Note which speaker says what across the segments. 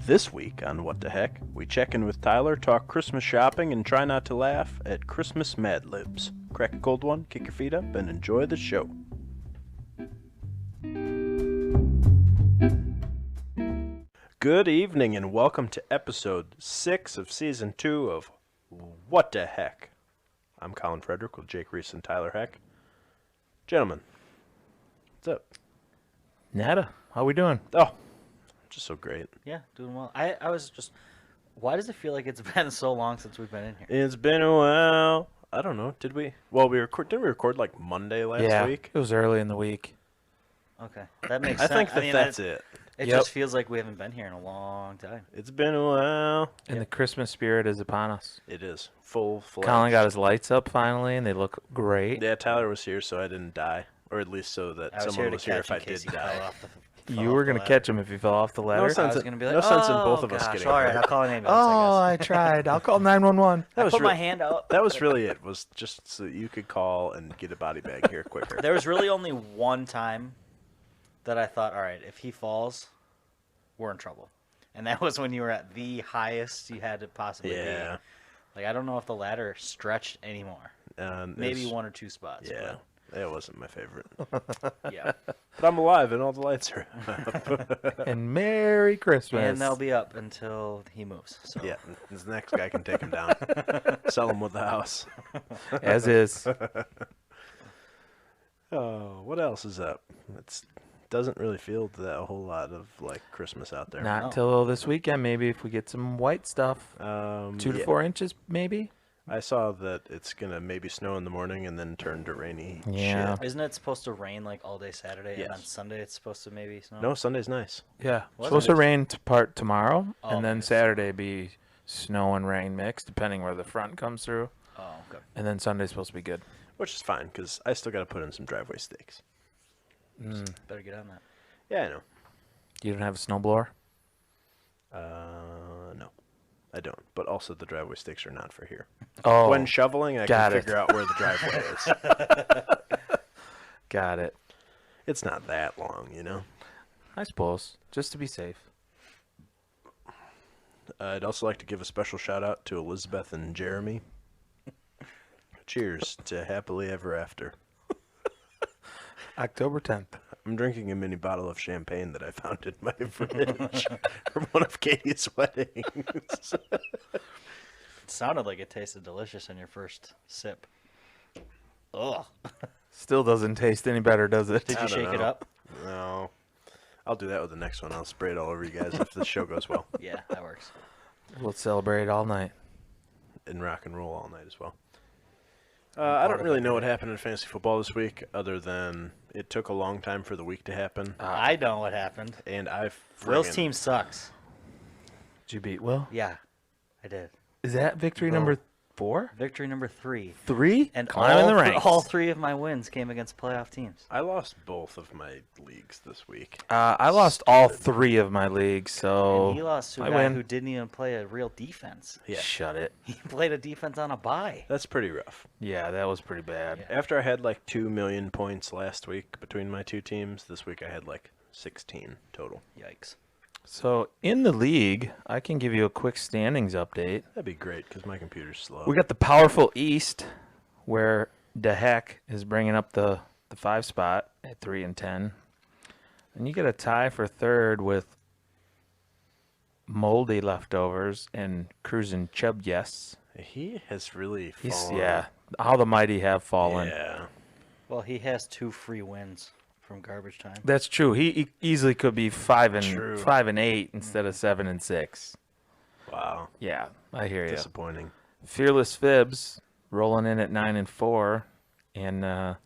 Speaker 1: This week on What the Heck, we check in with Tyler, talk Christmas shopping, and try not to laugh at Christmas Mad Libs. Crack a cold one, kick your feet up, and enjoy the show. Good evening, and welcome to episode 6 of season 2 of What the Heck. I'm Collin Frederick with Jake Reese and Tyler Heck. Gentlemen, what's up?
Speaker 2: Nada. How we doing?
Speaker 1: Oh, just so great.
Speaker 3: Yeah, doing well. I was just, why does it feel like it's been so long since we've been in here?
Speaker 1: It's been a while. I don't know. Did we? Well, didn't we record like Monday last week?
Speaker 2: It was early in the week.
Speaker 3: Okay, that makes
Speaker 1: I
Speaker 3: sense.
Speaker 1: think that's it.
Speaker 3: It
Speaker 2: Yep.
Speaker 3: just feels like we haven't been here in a long time.
Speaker 1: It's been a while.
Speaker 2: And the Christmas spirit is upon us.
Speaker 1: It is full-fledged.
Speaker 2: Colin got his lights up finally, and they look great.
Speaker 1: Yeah, Tyler was here, so I didn't die, or at least so that
Speaker 3: I was
Speaker 1: someone
Speaker 3: here
Speaker 1: was
Speaker 3: to
Speaker 1: here
Speaker 3: catch
Speaker 1: if I
Speaker 3: in case
Speaker 1: did
Speaker 3: he
Speaker 1: die.
Speaker 3: fell off the.
Speaker 2: You were going to catch him if he fell off the ladder.
Speaker 1: sense
Speaker 3: I was
Speaker 1: in-
Speaker 3: gonna be like,
Speaker 1: no sense in both of
Speaker 3: gosh,
Speaker 1: us getting
Speaker 3: all right,
Speaker 1: hurt.
Speaker 3: I'll call an ambulance.
Speaker 2: Oh,
Speaker 3: I
Speaker 2: I tried. I'll call 911.
Speaker 3: guess. I put my hand out.
Speaker 1: That was really it. Was just so you could call and get a body bag here quicker.
Speaker 3: There was really only one time that I thought, all right, if he falls, we're in trouble, and that was when you were at the highest you had to possibly
Speaker 1: Yeah.
Speaker 3: be. Like I don't know if the ladder stretched anymore. Maybe one or two spots.
Speaker 1: Yeah, that wasn't my favorite.
Speaker 3: But, yeah.
Speaker 1: But I'm alive, and all the lights are up.
Speaker 2: And Merry Christmas.
Speaker 3: And they'll be up until he moves. So.
Speaker 1: Yeah, the next guy can take him down. Sell him with the house.
Speaker 2: As is.
Speaker 1: Oh, what else is up? It doesn't really feel that a whole lot of like Christmas out there.
Speaker 2: Not
Speaker 3: No.
Speaker 2: until this weekend, maybe, if we get some white stuff. 2 to
Speaker 1: yeah.
Speaker 2: 4 inches, maybe?
Speaker 1: I saw that it's gonna maybe snow in the morning and then turn to rainy.
Speaker 2: Yeah.
Speaker 1: Shit.
Speaker 3: Isn't it supposed to rain like all day Saturday, and on
Speaker 1: Yes.
Speaker 3: Sunday it's supposed to maybe snow?
Speaker 1: No, Sunday's nice.
Speaker 2: Yeah.
Speaker 3: Was
Speaker 2: Supposed
Speaker 3: it?
Speaker 2: to rain part tomorrow,
Speaker 3: Oh,
Speaker 2: and then
Speaker 3: nice.
Speaker 2: Saturday be snow and rain mix, depending where the front comes through.
Speaker 3: Oh, okay.
Speaker 2: And then Sunday's supposed to be good.
Speaker 1: Which is fine, because I still got to put in some driveway stakes.
Speaker 3: Better get on that.
Speaker 1: Yeah, I know.
Speaker 2: You don't have a snowblower?
Speaker 1: No, I don't. But also the driveway stakes are not for here.
Speaker 2: Oh,
Speaker 1: When shoveling, I
Speaker 2: got
Speaker 1: can
Speaker 2: it.
Speaker 1: figure out where the driveway is.
Speaker 2: got it.
Speaker 1: It's not that long, you know?
Speaker 2: I suppose, just to be safe.
Speaker 1: I'd also like to give a special shout out to Elizabeth and Jeremy. Cheers to happily ever after.
Speaker 2: October 10th.
Speaker 1: I'm drinking a mini bottle of champagne that I found in my fridge from one of Katie's weddings.
Speaker 3: It sounded like it tasted delicious in your first sip. Ugh.
Speaker 2: Still doesn't taste any better, does it?
Speaker 3: Did
Speaker 1: I
Speaker 3: you
Speaker 1: don't
Speaker 3: shake it
Speaker 1: know.
Speaker 3: up?
Speaker 1: No. I'll do that with the next one. I'll spray it all over you guys if the show goes well.
Speaker 3: Yeah, that works.
Speaker 2: We'll celebrate all night.
Speaker 1: And rock and roll all night as well. I don't really know what happened in fantasy football this week, other than it took a long time for the week to happen.
Speaker 3: I know what happened.
Speaker 1: And I've
Speaker 3: Will's team sucks.
Speaker 2: Did you beat Will?
Speaker 3: Yeah, I did.
Speaker 2: Is that victory number 4?
Speaker 3: Victory number 3.
Speaker 2: 3?
Speaker 3: And
Speaker 2: Climbing the ranks.
Speaker 3: all 3 of my wins came against playoff teams.
Speaker 1: I lost both of my leagues this week.
Speaker 2: I lost all 3 of my leagues, so
Speaker 3: And he lost to a
Speaker 2: I
Speaker 3: guy
Speaker 2: win.
Speaker 3: who didn't even play a real defense.
Speaker 1: Yeah.
Speaker 2: Shut it.
Speaker 3: He played a defense on a bye.
Speaker 1: That's pretty rough.
Speaker 2: Yeah, that was pretty bad.
Speaker 3: Yeah.
Speaker 1: After I had like 2 million points last week between my two teams, this week I had like 16 total.
Speaker 3: Yikes.
Speaker 2: So in the league, I can give you a quick standings update.
Speaker 1: That'd be great because my computer's slow.
Speaker 2: We got the powerful East, where the Heck is bringing up the 5 spot at 3-10. And you get a tie for 3rd with Moldy Leftovers and Cruisin' Chub Yes.
Speaker 1: He has really fallen.
Speaker 2: Yeah, how the mighty have fallen.
Speaker 1: Yeah.
Speaker 3: Well, he has 2 free wins from garbage time.
Speaker 2: That's true. He easily could be 5
Speaker 1: True.
Speaker 2: and 8 instead of 7 and 6.
Speaker 1: Wow.
Speaker 2: Yeah, I hear you.
Speaker 1: Disappointing.
Speaker 2: Fearless Fibs rolling in at 9 and 4, and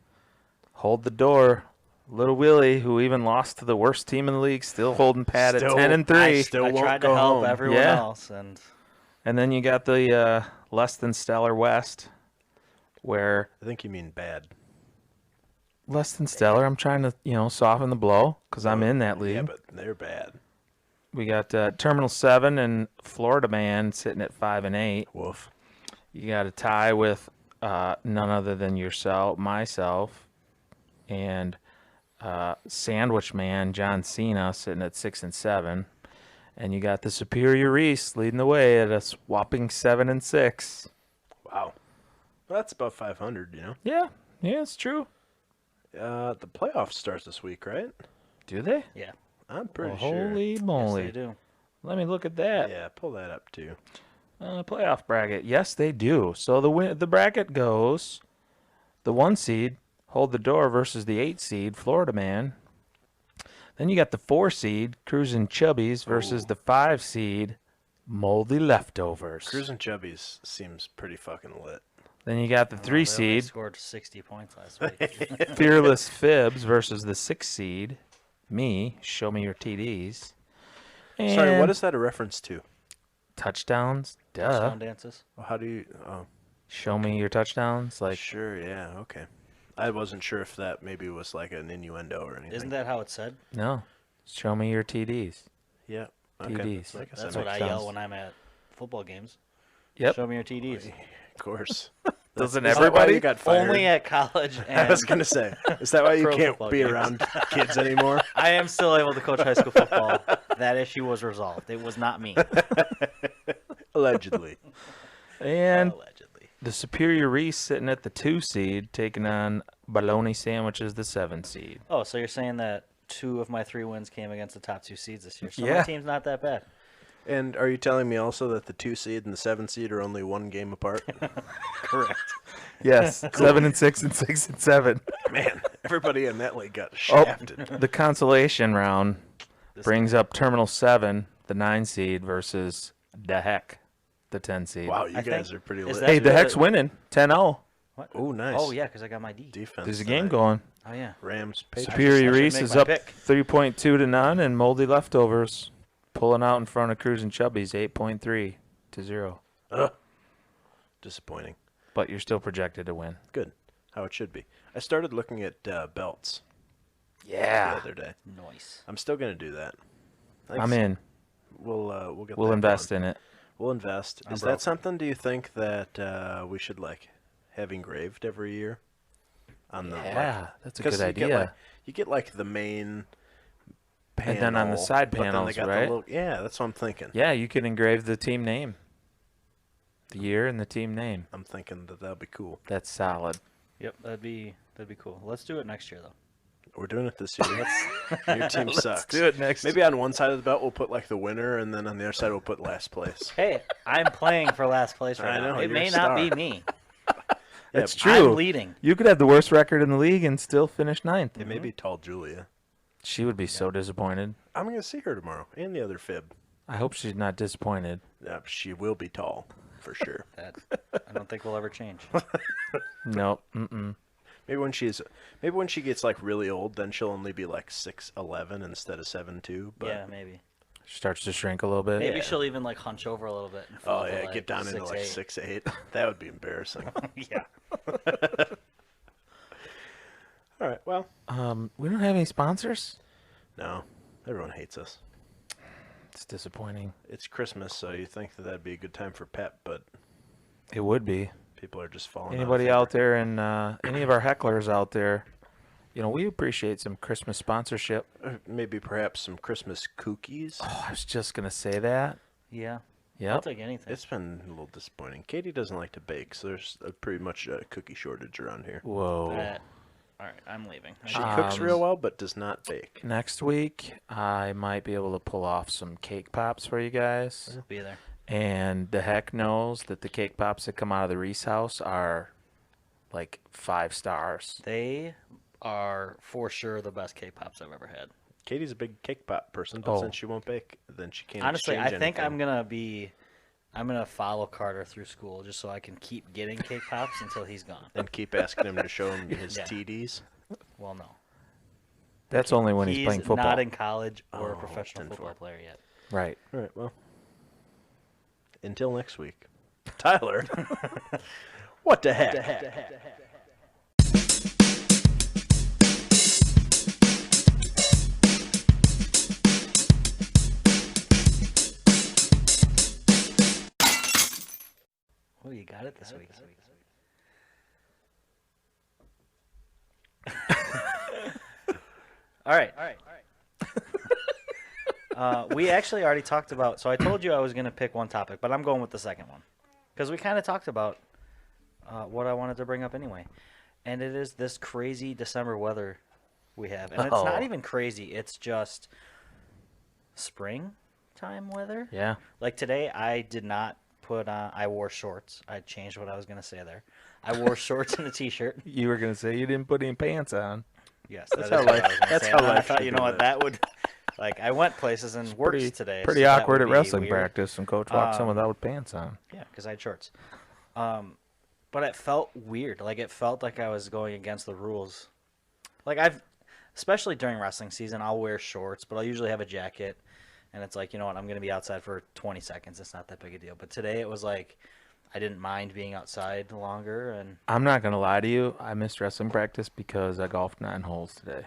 Speaker 2: hold the door. Little Willie, who even lost to the worst team in the league, still holding pat at 10 and 3.
Speaker 1: I still
Speaker 3: I
Speaker 1: won't
Speaker 3: tried
Speaker 1: go
Speaker 3: to help
Speaker 1: home.
Speaker 3: everyone
Speaker 2: Yeah.
Speaker 3: else, and
Speaker 2: And then you got the less than stellar West, where
Speaker 1: I think you mean bad.
Speaker 2: less than stellar. I'm trying to soften the blow because I'm in that league.
Speaker 1: Yeah, but they're bad.
Speaker 2: We got Terminal 7 and Florida Man sitting at 5 and 8.
Speaker 1: Woof.
Speaker 2: You got a tie with none other than myself, and Sandwich Man John Cena sitting at 6 and 7, And you got the Superior Reese leading the way at a whopping 7-6.
Speaker 1: Wow. Well, that's about 500, you know?
Speaker 2: Yeah, it's true.
Speaker 1: The playoffs starts this week, right?
Speaker 2: Do they?
Speaker 3: Yeah.
Speaker 1: I'm pretty
Speaker 2: Well,
Speaker 1: sure.
Speaker 2: holy
Speaker 3: Yes,
Speaker 2: moly.
Speaker 3: they do.
Speaker 2: Let me look at that.
Speaker 1: Yeah, pull that up, too.
Speaker 2: Playoff bracket. Yes, they do. So the bracket goes the 1 seed, Hold the Door versus the 8 seed, Florida Man. Then you got the 4 seed, Cruisin' Chubbies versus the 5 seed, Moldy Leftovers.
Speaker 1: Cruisin' Chubbies seems pretty fucking lit.
Speaker 2: Then you got the 3
Speaker 3: They only
Speaker 2: seed,
Speaker 3: scored 60 points last week.
Speaker 2: Fearless Fibs versus the 6 seed, me, Show Me Your TDs. And
Speaker 1: Sorry, what is that a reference to?
Speaker 2: touchdowns? Duh.
Speaker 3: Touchdown dances.
Speaker 1: Well, how do you... Oh,
Speaker 2: Show me your touchdowns. Like,
Speaker 1: sure, yeah, okay. I wasn't sure if that maybe was like an innuendo or anything.
Speaker 3: Isn't that how it's said?
Speaker 2: no. Show me your TDs.
Speaker 1: Yeah. Okay.
Speaker 2: TDs.
Speaker 1: I guess
Speaker 3: That's
Speaker 1: that
Speaker 3: what I
Speaker 1: makes
Speaker 3: yell
Speaker 1: sense.
Speaker 3: when I'm at football games.
Speaker 2: Yep.
Speaker 3: Show me your TDs.
Speaker 1: Of course.
Speaker 2: Doesn't
Speaker 1: Is that why
Speaker 2: everybody?
Speaker 1: you got fired?
Speaker 3: Only at college.
Speaker 1: I
Speaker 3: And
Speaker 1: was going to say, is that why you
Speaker 3: Pro
Speaker 1: can't
Speaker 3: football
Speaker 1: be
Speaker 3: games.
Speaker 1: around kids anymore?
Speaker 3: I am still able to coach high school football. That issue was resolved. It was not me.
Speaker 1: Allegedly.
Speaker 2: And
Speaker 3: Allegedly.
Speaker 2: the Superior Reese sitting at the 2 seed, taking on Bologna Sandwiches, the 7 seed.
Speaker 3: Oh, so you're saying that 2 of my 3 wins came against the top 2 seeds this year. So
Speaker 2: Yeah.
Speaker 3: my team's not that bad.
Speaker 1: And are you telling me also that the 2 seed and the 7 seed are only 1 game apart?
Speaker 3: Correct.
Speaker 2: Yes, 7-6 and 6-7.
Speaker 1: Man, everybody in that league got
Speaker 2: Oh,
Speaker 1: shafted.
Speaker 2: the consolation round brings up Terminal 7, the 9 seed, versus the Heck, the 10 seed.
Speaker 1: Wow, you
Speaker 3: I
Speaker 1: guys
Speaker 3: think-
Speaker 1: are pretty
Speaker 3: is
Speaker 1: lit.
Speaker 3: that-
Speaker 2: Hey, the Heck's winning, 10-0.
Speaker 3: What?
Speaker 1: Oh, nice.
Speaker 3: Oh, yeah, because I got my D.
Speaker 1: Defense.
Speaker 2: There's a game
Speaker 1: tonight.
Speaker 2: going.
Speaker 3: Oh, yeah.
Speaker 1: Rams, Patriots.
Speaker 2: Superior
Speaker 3: I should
Speaker 2: Reese
Speaker 3: make
Speaker 2: is
Speaker 3: my
Speaker 2: up
Speaker 3: pick.
Speaker 2: 3.2-0, and Moldy Leftovers pulling out in front of Cruisin' Chubbies 8.3-0.
Speaker 1: Ugh. Disappointing.
Speaker 2: But you're still projected to win.
Speaker 1: Good. How it should be. I started looking at belts the
Speaker 2: Yeah,
Speaker 1: other day.
Speaker 3: Nice.
Speaker 1: I'm still going to do that.
Speaker 2: I'm in.
Speaker 1: We'll get
Speaker 2: We'll
Speaker 1: that
Speaker 2: invest
Speaker 1: going.
Speaker 2: in it.
Speaker 1: We'll invest.
Speaker 3: I'm
Speaker 1: Is
Speaker 3: broke.
Speaker 1: that something, do you think, that we should, like, have engraved every year? On the,
Speaker 2: Yeah, that's a
Speaker 1: 'cause
Speaker 2: good
Speaker 1: you
Speaker 2: idea.
Speaker 1: you get, like, the main panel.
Speaker 2: And then on the side
Speaker 1: but then they
Speaker 2: panels,
Speaker 1: got
Speaker 2: right?
Speaker 1: The little, yeah, that's what I'm thinking.
Speaker 2: Yeah, you can engrave the team name, the year, and the team name.
Speaker 1: I'm thinking that that'll be cool.
Speaker 2: That's solid.
Speaker 3: Yep, that'd be cool. Let's do it next year, though.
Speaker 1: We're doing it this year. Your team sucks.
Speaker 2: it next.
Speaker 1: Maybe on one side of the belt we'll put, like, the winner, and then on the other side we'll put last place.
Speaker 3: Hey, I'm playing for last place right
Speaker 1: I
Speaker 3: now.
Speaker 1: know,
Speaker 3: It
Speaker 1: you're
Speaker 3: may
Speaker 1: a
Speaker 3: not be
Speaker 1: star.
Speaker 3: me.
Speaker 2: That's
Speaker 1: Yeah,
Speaker 2: true.
Speaker 3: I'm leading.
Speaker 2: You could have the worst record in the league and still finish 9th.
Speaker 1: It may be tall Julia.
Speaker 2: She would be so disappointed.
Speaker 1: I'm going to see her tomorrow, and the other fib.
Speaker 2: I hope she's not disappointed.
Speaker 1: She will be tall, for sure.
Speaker 3: That I don't think will ever change.
Speaker 2: Nope. Mm-mm.
Speaker 1: Maybe when she gets, like, really old, then she'll only be, like, 6'11" instead of 7'2". But
Speaker 3: Yeah, maybe.
Speaker 2: She starts to shrink a little bit.
Speaker 3: Maybe
Speaker 1: Yeah.
Speaker 3: she'll even like hunch over a little bit. And
Speaker 1: oh
Speaker 3: fall to,
Speaker 1: yeah,
Speaker 3: like,
Speaker 1: get down into like
Speaker 3: 6'8".
Speaker 1: 6'8". That would be embarrassing.
Speaker 3: Yeah.
Speaker 1: All right, well,
Speaker 2: We don't have any sponsors.
Speaker 1: no, everyone hates us.
Speaker 2: It's disappointing.
Speaker 1: It's Christmas, so you think that that'd be a good time for pep, but
Speaker 2: It would be.
Speaker 1: people are just falling.
Speaker 2: Anybody out there and any of our hecklers out there, we appreciate some Christmas sponsorship.
Speaker 1: Maybe perhaps some Christmas cookies.
Speaker 2: Oh, I was just gonna say that.
Speaker 3: Yeah. I'll
Speaker 2: Yep.
Speaker 3: take anything.
Speaker 1: It's been a little disappointing. Katie doesn't like to bake, so there's pretty much a cookie shortage around here.
Speaker 2: Whoa.
Speaker 3: All right, I'm leaving.
Speaker 1: She cooks
Speaker 2: Um,
Speaker 1: real well, but does not bake.
Speaker 2: Next week, I might be able to pull off some cake pops for you guys.
Speaker 3: I'll be there.
Speaker 2: And the heck knows that the cake pops that come out of the Reese house are like 5 stars.
Speaker 3: They are for sure the best cake pops I've ever had.
Speaker 1: Katie's a big cake pop person, but
Speaker 2: Oh.
Speaker 1: since she won't bake, then she can't.
Speaker 3: Honestly, I
Speaker 1: exchange
Speaker 3: think
Speaker 1: anything.
Speaker 3: I'm gonna follow Carter through school just so I can keep getting cake pops until he's gone.
Speaker 1: And keep asking him to show him his
Speaker 3: Yeah.
Speaker 1: TDs.
Speaker 3: Well, no.
Speaker 2: That's only when he's playing football.
Speaker 3: not in college or a
Speaker 1: Oh,
Speaker 3: professional
Speaker 1: 10-4.
Speaker 3: football player yet.
Speaker 2: Right.
Speaker 1: All right, well. Until next week. Tyler. What the heck?
Speaker 3: Oh, you got it this week. All right. We actually already talked about. So I told you I was going to pick one topic, but I'm going with the second one because we kind of talked about what I wanted to bring up anyway, and it is this crazy December weather we have, and it's not even crazy. It's just springtime weather.
Speaker 2: Yeah.
Speaker 3: Like today, I did not put on. I wore shorts. I changed what I was going to say there. I wore shorts and a t-shirt.
Speaker 2: You were gonna say you didn't put any pants on.
Speaker 3: Yes,
Speaker 1: That's
Speaker 3: that is
Speaker 1: how
Speaker 3: what
Speaker 1: life-
Speaker 3: I was gonna
Speaker 1: that's
Speaker 3: say.
Speaker 1: how
Speaker 3: And then I
Speaker 1: life
Speaker 3: thought,
Speaker 1: should
Speaker 3: you
Speaker 1: be
Speaker 3: know what,
Speaker 1: lived.
Speaker 3: that would, like, I went places and worked today.
Speaker 2: Pretty
Speaker 3: so that
Speaker 2: awkward
Speaker 3: would
Speaker 2: at
Speaker 3: be
Speaker 2: wrestling
Speaker 3: weird.
Speaker 2: practice, and coach walked someone without pants on.
Speaker 3: Yeah, because I had shorts. But it felt weird. Like, it felt like I was going against the rules. Like, especially during wrestling season, I'll wear shorts, but I'll usually have a jacket. And it's like, you know what, I'm going to be outside for 20 seconds. It's not that big a deal. But today it was like, I didn't mind being outside longer. And
Speaker 2: I'm not gonna lie to you. I missed wrestling practice because I golfed 9 holes today.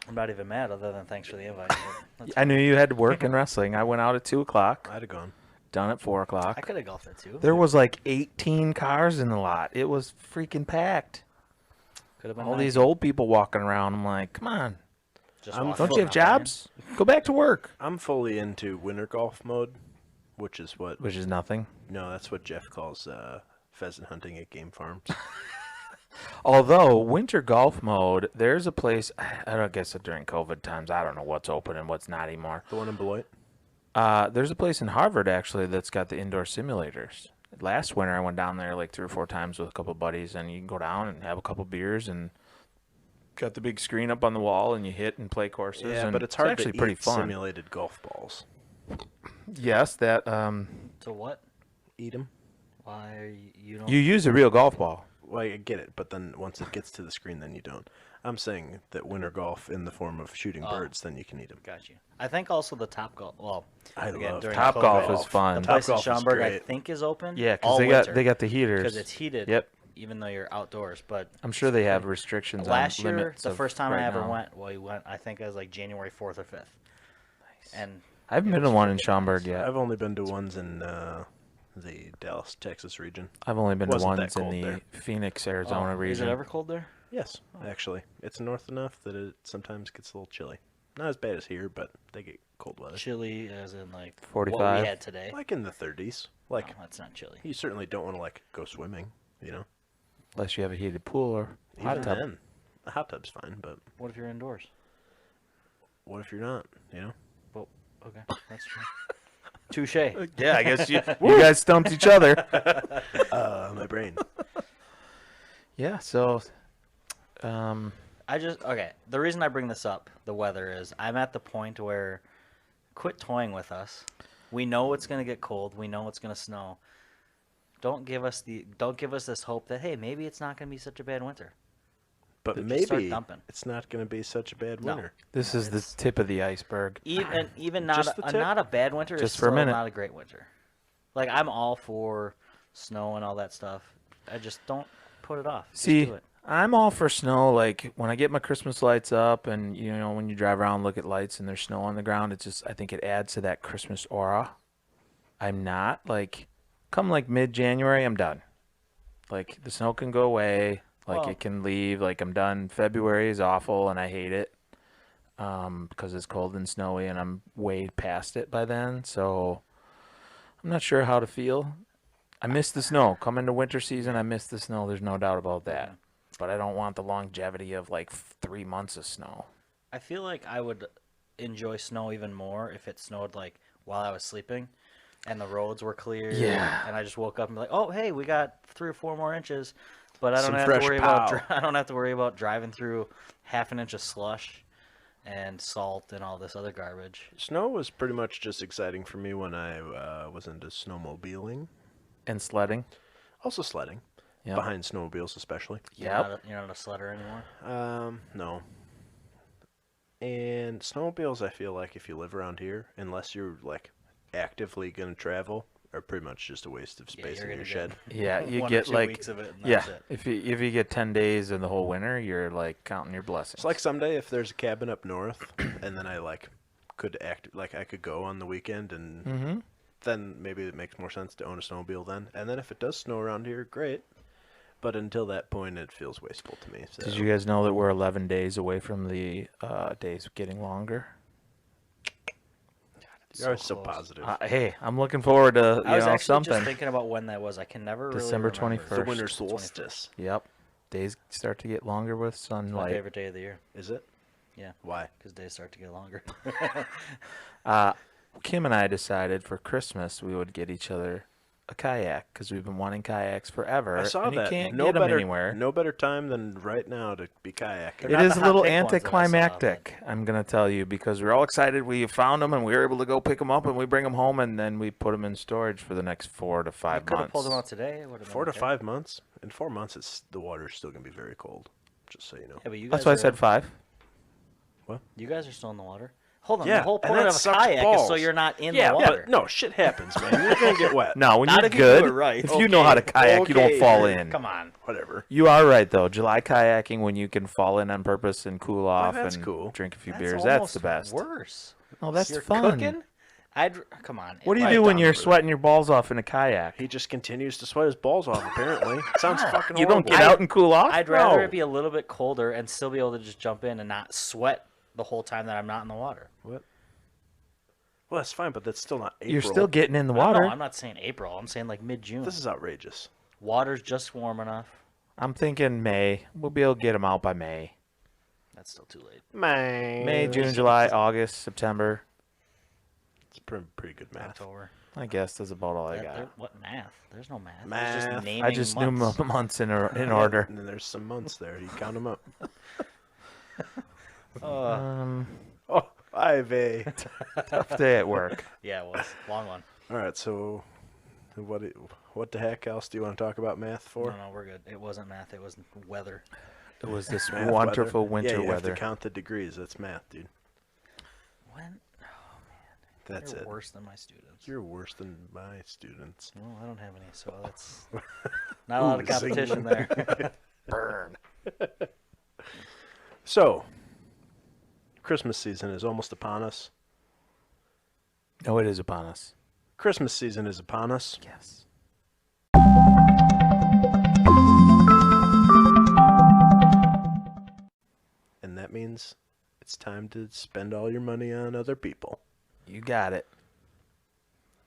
Speaker 3: I'm not even mad other than thanks for the invite. That's
Speaker 2: I knew you had to work in wrestling. I went out at 2:00,
Speaker 1: I'd have gone.
Speaker 2: done at 4:00.
Speaker 3: I could have golfed it too.
Speaker 2: There was like 18 cars in the lot. It was freaking packed.
Speaker 3: Could have been
Speaker 2: All
Speaker 3: nice.
Speaker 2: these old people walking around. I'm like, come on,
Speaker 3: Just
Speaker 1: I'm
Speaker 3: walk
Speaker 2: don't
Speaker 3: foot
Speaker 2: you have
Speaker 3: out there.
Speaker 2: jobs? Go back to work.
Speaker 1: I'm fully into winter golf mode, which is what
Speaker 2: Which is nothing.
Speaker 1: no, that's what Jeff calls pheasant hunting at game farms.
Speaker 2: Although winter golf mode, there's a place. I don't guess during COVID times. I don't know what's open and what's not anymore.
Speaker 1: The one in Beloit.
Speaker 2: There's a place in Harvard actually that's got the indoor simulators. Last winter I went down there like 3 or 4 times with a couple of buddies, and you can go down and have a couple beers and got the big screen up on the wall and you hit and play courses.
Speaker 1: Yeah,
Speaker 2: and
Speaker 1: but it's hard
Speaker 2: actually
Speaker 1: to
Speaker 2: pretty
Speaker 1: eat
Speaker 2: fun.
Speaker 1: simulated golf balls.
Speaker 2: Yes, that
Speaker 3: So what?
Speaker 1: Eat them.
Speaker 3: Why are you don't?
Speaker 2: you use a real golf ball.
Speaker 1: Well, I get it, but then once it gets to the screen, then you don't. I'm saying that winter golf in the form of shooting birds, then you can eat them.
Speaker 3: Got you. I think also the Top Golf. Well,
Speaker 1: I
Speaker 3: again,
Speaker 1: love
Speaker 3: during
Speaker 2: Top
Speaker 3: COVID,
Speaker 2: golf is fun.
Speaker 3: The
Speaker 1: Top
Speaker 3: place in
Speaker 1: golf is
Speaker 3: Schaumburg, I
Speaker 1: great.
Speaker 3: think, is open.
Speaker 2: Yeah,
Speaker 3: all
Speaker 2: because
Speaker 3: winter,
Speaker 2: they got the heaters.
Speaker 3: because it's heated.
Speaker 2: Yep.
Speaker 3: Even though you're outdoors, but
Speaker 2: I'm sure they have restrictions
Speaker 3: last
Speaker 2: on
Speaker 3: year,
Speaker 2: limits
Speaker 3: the
Speaker 2: of
Speaker 3: first time
Speaker 2: right
Speaker 3: I ever
Speaker 2: now.
Speaker 3: went, well, we went. I think it was like January 4th or 5th. Nice. And
Speaker 2: I haven't
Speaker 3: it
Speaker 2: been to
Speaker 3: was
Speaker 2: one in
Speaker 3: freaking
Speaker 2: Schaumburg
Speaker 3: nice.
Speaker 2: yet.
Speaker 1: I've only been to ones in the Dallas, Texas region.
Speaker 2: I've only been to
Speaker 1: Wasn't that
Speaker 2: ones in
Speaker 1: cold
Speaker 2: the
Speaker 1: there.
Speaker 2: Phoenix,
Speaker 3: Oh,
Speaker 2: Arizona
Speaker 3: is
Speaker 2: region.
Speaker 3: it ever cold there?
Speaker 1: Yes, actually. It's north enough that it sometimes gets a little chilly. Not as bad as here, but they get cold weather.
Speaker 3: Chilly, as in like
Speaker 2: 45?
Speaker 3: what we had today.
Speaker 1: Like in the 30s. Like,
Speaker 3: No, that's not chilly.
Speaker 1: you certainly don't want to, like, go swimming, you know?
Speaker 2: Unless you have a heated pool or hot
Speaker 1: Even
Speaker 2: tub.
Speaker 1: then, a hot tub's fine, but
Speaker 3: What if you're indoors?
Speaker 1: what if you're not, you know?
Speaker 3: Well, okay, that's true. Touche.
Speaker 2: Yeah, I guess you guys stumped each other.
Speaker 1: My brain.
Speaker 2: Yeah, so
Speaker 3: Okay, the reason I bring this up, the weather, is I'm at the point where quit toying with us. We know it's going to get cold. We know it's going to snow. Don't give us this hope that, hey, maybe it's not going to be such a bad winter.
Speaker 1: But
Speaker 3: Just start
Speaker 1: maybe
Speaker 3: dumping.
Speaker 1: it's not going to be such a bad
Speaker 3: No.
Speaker 1: winter.
Speaker 2: this is the tip of the iceberg.
Speaker 3: Even not
Speaker 1: Just the tip?
Speaker 3: not a bad winter
Speaker 2: Just
Speaker 3: is
Speaker 2: for a
Speaker 3: still
Speaker 2: minute.
Speaker 3: not a great winter. Like, I'm all for snow and all that stuff. I just don't put it off. Just
Speaker 2: See,
Speaker 3: do it.
Speaker 2: I'm all for snow. Like when I get my Christmas lights up, and you know when you drive around, and look at lights, and there's snow on the ground. It just I think it adds to that Christmas aura. I'm not like, come like mid-January, I'm done. Like the snow can go away. Like
Speaker 3: Well-
Speaker 2: it can leave. Like I'm done. February is awful, and I hate it because it's cold and snowy, and I'm way past it by then. So I'm not sure how to feel. I miss the snow. Come into winter season, I miss the snow. There's no doubt about that. But I don't want the longevity of like 3 months of snow.
Speaker 3: I feel like I would enjoy snow even more if it snowed like while I was sleeping and the roads were clear.
Speaker 2: Yeah.
Speaker 3: And I just woke up and be like, oh, hey, we got 3 or 4 more inches. But I don't
Speaker 1: Some
Speaker 3: have to
Speaker 1: fresh
Speaker 3: worry
Speaker 1: pow.
Speaker 3: I don't have to worry about driving through half an inch of slush and salt and all this other garbage.
Speaker 1: Snow was pretty much just exciting for me when I was into snowmobiling.
Speaker 2: And sledding.
Speaker 1: Also sledding.
Speaker 2: Yep.
Speaker 1: Behind snowmobiles especially.
Speaker 3: You're not a sledder anymore?
Speaker 1: No. And snowmobiles, I feel like if you live around here, unless you're like actively going to travel, are pretty much just a waste of space
Speaker 3: you're
Speaker 1: in your
Speaker 3: gonna
Speaker 1: shed.
Speaker 2: Yeah, you
Speaker 3: 1 or
Speaker 2: get
Speaker 3: 2
Speaker 2: like
Speaker 3: weeks of it and
Speaker 2: yeah.
Speaker 3: that's it.
Speaker 2: If you get 10 days in the whole winter, you're like counting your blessings.
Speaker 1: It's like someday if there's a cabin up north, and then I like could I could go on the weekend, and then maybe it makes more sense to own a snowmobile then. And then if it does snow around here, great. But until that point, it feels wasteful to me. So.
Speaker 2: Did you guys know that we're 11 days away from the days getting longer?
Speaker 1: You're always so
Speaker 3: close.
Speaker 1: positive.
Speaker 2: Hey, I'm looking forward to
Speaker 3: I was actually
Speaker 2: something.
Speaker 3: just thinking about when that was. I can never really
Speaker 2: December
Speaker 3: remember.
Speaker 2: 21st.
Speaker 1: The winter solstice.
Speaker 2: Yep. Days start to get longer with
Speaker 3: It's my
Speaker 2: sunlight.
Speaker 3: favorite day of the year.
Speaker 1: Is it?
Speaker 3: Yeah.
Speaker 1: Why?
Speaker 3: Because days start to get longer.
Speaker 2: Kim and I decided for Christmas we would get each other a kayak because we've been wanting kayaks forever.
Speaker 1: I saw
Speaker 2: and
Speaker 1: that.
Speaker 2: You can't
Speaker 1: no
Speaker 2: get them
Speaker 1: better,
Speaker 2: anywhere.
Speaker 1: No better time than right now to be kayaking.
Speaker 3: They're
Speaker 2: It
Speaker 3: not
Speaker 2: is
Speaker 3: the
Speaker 2: a
Speaker 3: hot
Speaker 2: little
Speaker 3: pink ones that I saw,
Speaker 2: anticlimactic, I'm going to tell you, because we're all excited we found them and we were able to go pick them up and we bring them home and then we put them in storage for the next 4 to 5
Speaker 3: Could have
Speaker 2: months.
Speaker 3: pulled them out today. It would've been
Speaker 1: 4 to
Speaker 3: okay.
Speaker 1: 5 months. In 4 months, the water's still gonna be very cold. Just so you know.
Speaker 3: Yeah, but you guys
Speaker 2: That's why I
Speaker 3: are-
Speaker 2: said 5.
Speaker 3: You guys are still in the water. Hold on.
Speaker 1: Yeah,
Speaker 3: The whole
Speaker 1: and
Speaker 3: point
Speaker 1: that
Speaker 3: of a
Speaker 1: sucks
Speaker 3: kayak is so
Speaker 1: balls.
Speaker 3: you're not in
Speaker 1: Yeah,
Speaker 3: the water.
Speaker 1: but no, shit happens, man. You're gonna get wet.
Speaker 2: No, when
Speaker 3: Not
Speaker 2: you're
Speaker 3: if you do
Speaker 2: good,
Speaker 3: it right.
Speaker 2: if you know how to kayak, you don't
Speaker 1: Okay,
Speaker 2: fall
Speaker 1: dude.
Speaker 2: in.
Speaker 3: Come on.
Speaker 1: Whatever.
Speaker 2: You are right, though. July kayaking, when you can fall in on purpose and cool off
Speaker 1: that's
Speaker 2: and
Speaker 1: cool.
Speaker 2: drink a few
Speaker 3: That's
Speaker 2: beers, that's
Speaker 3: almost
Speaker 2: the best.
Speaker 3: Worse.
Speaker 2: Oh, that's
Speaker 3: You're
Speaker 2: fun.
Speaker 3: cooking. Come on.
Speaker 2: What do you
Speaker 1: Right
Speaker 2: do when
Speaker 1: down
Speaker 2: you're
Speaker 1: the road.
Speaker 2: sweating your balls off in a kayak?
Speaker 1: He just continues to sweat his balls off. Apparently, it sounds fucking
Speaker 2: You
Speaker 1: horrible.
Speaker 2: don't get out and cool off?
Speaker 3: I'd rather
Speaker 2: No.
Speaker 3: it be a little bit colder and still be able to just jump in and not sweat the whole time that I'm not in the water.
Speaker 1: What? Well, that's fine, but that's still not April.
Speaker 2: You're still getting in the
Speaker 3: No,
Speaker 2: water.
Speaker 3: I'm not saying April. I'm saying like mid-June.
Speaker 1: This is outrageous.
Speaker 3: Water's just warm enough.
Speaker 2: I'm thinking May. We'll be able to get them out by May.
Speaker 3: That's still too late.
Speaker 2: May, June, July, August, September.
Speaker 1: It's pretty good math.
Speaker 3: October.
Speaker 2: I guess that's about all I got.
Speaker 3: What math? There's no math. It's
Speaker 1: Math.
Speaker 3: just naming
Speaker 2: I just
Speaker 3: months.
Speaker 2: knew months in order.
Speaker 1: And then there's some months there. You count them up. Oh, Ivy.
Speaker 2: Tough day at work.
Speaker 3: Yeah, it was. Long one.
Speaker 1: All right, so what the heck else do you want to talk about math for?
Speaker 3: No, we're good. It wasn't math. It was weather.
Speaker 2: It was this
Speaker 1: Math,
Speaker 2: wonderful
Speaker 1: weather.
Speaker 2: winter
Speaker 1: yeah, you
Speaker 2: weather.
Speaker 1: have to count the degrees. That's math, dude.
Speaker 3: When?
Speaker 1: That's
Speaker 3: You're
Speaker 1: it.
Speaker 3: worse than my students.
Speaker 1: You're worse than my students.
Speaker 3: Well, I don't have any, so that's not a lot of
Speaker 1: Ooh, zing.
Speaker 3: competition there.
Speaker 1: Burn. So, Christmas season is almost upon us.
Speaker 2: Oh, it is upon us.
Speaker 1: Christmas season is upon us.
Speaker 2: Yes.
Speaker 1: And that means it's time to spend all your money on other people.
Speaker 2: You got it.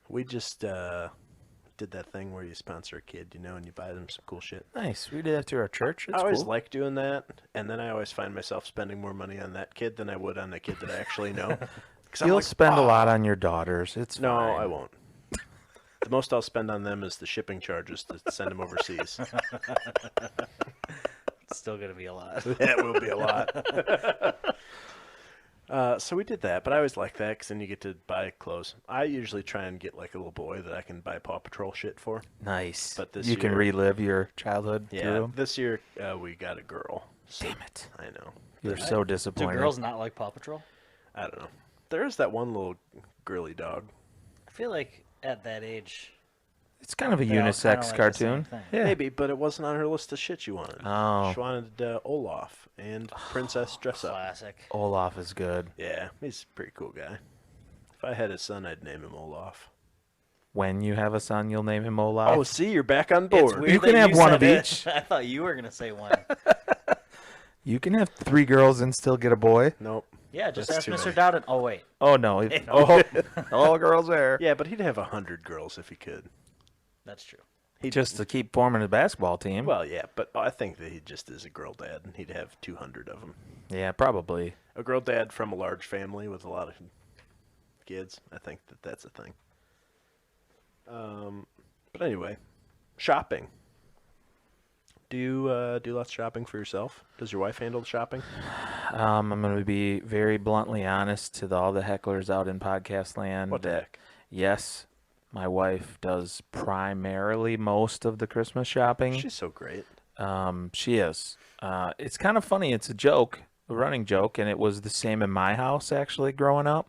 Speaker 1: We just did that thing where you sponsor a kid, and you buy them some cool shit.
Speaker 2: Nice. We did that to our church. It's
Speaker 1: I always
Speaker 2: cool.
Speaker 1: like doing that, and then I always find myself spending more money on that kid than I would on the kid that I actually know. 'Cause I'm
Speaker 2: You'll
Speaker 1: like,
Speaker 2: spend a
Speaker 1: "Ah."
Speaker 2: lot on your daughters. It's
Speaker 1: No,
Speaker 2: fine.
Speaker 1: I won't. The most I'll spend on them is the shipping charges to send them overseas.
Speaker 3: It's still gonna be a lot.
Speaker 1: That will be a lot. So we did that, but I always like that because then you get to buy clothes. I usually try and get like a little boy that I can buy Paw Patrol shit for.
Speaker 2: Nice.
Speaker 1: But this
Speaker 2: you can
Speaker 1: year-
Speaker 2: relive your childhood
Speaker 1: Yeah,
Speaker 2: through 'em.
Speaker 1: this year we got a girl. So
Speaker 2: Damn it.
Speaker 1: I know.
Speaker 2: You're so
Speaker 3: Do
Speaker 2: disappointed.
Speaker 3: girls not like Paw Patrol?
Speaker 1: I don't know. There's that one little girly dog.
Speaker 3: I feel like at that age,
Speaker 2: It's kind of a
Speaker 3: They all kinda
Speaker 2: unisex
Speaker 3: like the
Speaker 2: cartoon.
Speaker 3: same thing.
Speaker 2: Yeah.
Speaker 1: Maybe, but it wasn't on her list of shit she wanted.
Speaker 2: Oh.
Speaker 1: She wanted Olaf and Princess Dress Up.
Speaker 3: classic.
Speaker 2: Olaf is good.
Speaker 1: Yeah, he's a pretty cool guy. If I had a son, I'd name him Olaf.
Speaker 2: When you have a son, you'll name him Olaf.
Speaker 1: Oh, see, you're back on
Speaker 3: It's
Speaker 1: board.
Speaker 3: weird
Speaker 2: You can
Speaker 3: that
Speaker 2: have one of
Speaker 3: said it.
Speaker 2: each.
Speaker 3: I thought you were gonna say one.
Speaker 2: You can have 3 girls and still get a boy.
Speaker 1: Nope.
Speaker 3: Yeah, just
Speaker 1: That's
Speaker 3: ask
Speaker 1: too
Speaker 3: Mr.
Speaker 1: many.
Speaker 3: Dowden. Oh wait,
Speaker 2: Oh no! Oh, all girls there.
Speaker 1: Yeah, but he'd have 100 girls if he could.
Speaker 3: that's true.
Speaker 1: He'd,
Speaker 2: Just to keep forming a basketball team.
Speaker 1: well, yeah, but I think that he just is a girl dad, and he'd have 200 of them.
Speaker 2: Yeah, probably.
Speaker 1: A girl dad from a large family with a lot of kids. I think that's a thing. But anyway, shopping. Do you do lots of shopping for yourself? Does your wife handle the shopping?
Speaker 2: I'm going to be very bluntly honest to all the hecklers out in podcast land.
Speaker 1: What the
Speaker 2: that,
Speaker 1: heck?
Speaker 2: Yes, my wife does primarily most of the Christmas shopping.
Speaker 1: She's so great.
Speaker 2: She is. It's kind of funny. It's a joke, a running joke, and it was the same in my house actually growing up.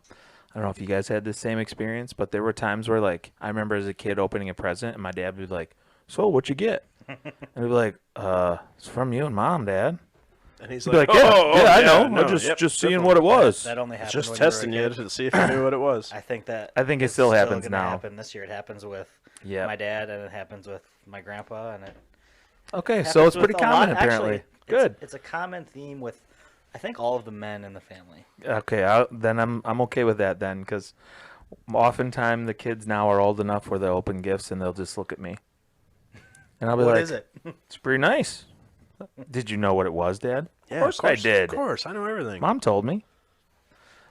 Speaker 2: I don't know if you guys had the same experience, but there were times where, like, I remember as a kid opening a present, and my dad would be like, "So, what'd you get?" And I'd be like, "It's from you and Mom, Dad."
Speaker 1: And he's
Speaker 2: He'd be
Speaker 1: like,
Speaker 2: like, "Yeah, I know.
Speaker 1: no,
Speaker 2: I'm
Speaker 1: yep,
Speaker 2: just seeing
Speaker 1: definitely.
Speaker 2: what it was."
Speaker 3: That only happened.
Speaker 1: Just
Speaker 3: when you were a
Speaker 1: testing you
Speaker 3: kid.
Speaker 1: to see if you knew what it was.
Speaker 3: I think that.
Speaker 2: I think it
Speaker 3: it's
Speaker 2: still happens
Speaker 3: gonna
Speaker 2: now.
Speaker 3: Happen this year. It happens with
Speaker 2: Yeah.
Speaker 3: my dad, and it happens with my grandpa, and it.
Speaker 2: Okay, so it's
Speaker 3: happens
Speaker 2: pretty
Speaker 3: with a
Speaker 2: common
Speaker 3: lot-
Speaker 2: apparently.
Speaker 3: actually,
Speaker 2: Good.
Speaker 3: It's a common theme with, I think, all of the men in the family.
Speaker 2: Okay, then I'm okay with that then, because Oftentimes, the kids now are old enough where they'll open gifts and they'll just look at me. And I'll be
Speaker 3: What
Speaker 2: like,
Speaker 3: is it?
Speaker 2: it's pretty nice. Did you know what it was, Dad?
Speaker 1: Yeah,
Speaker 2: of course I did.
Speaker 1: Of course, I know everything.
Speaker 2: Mom told me.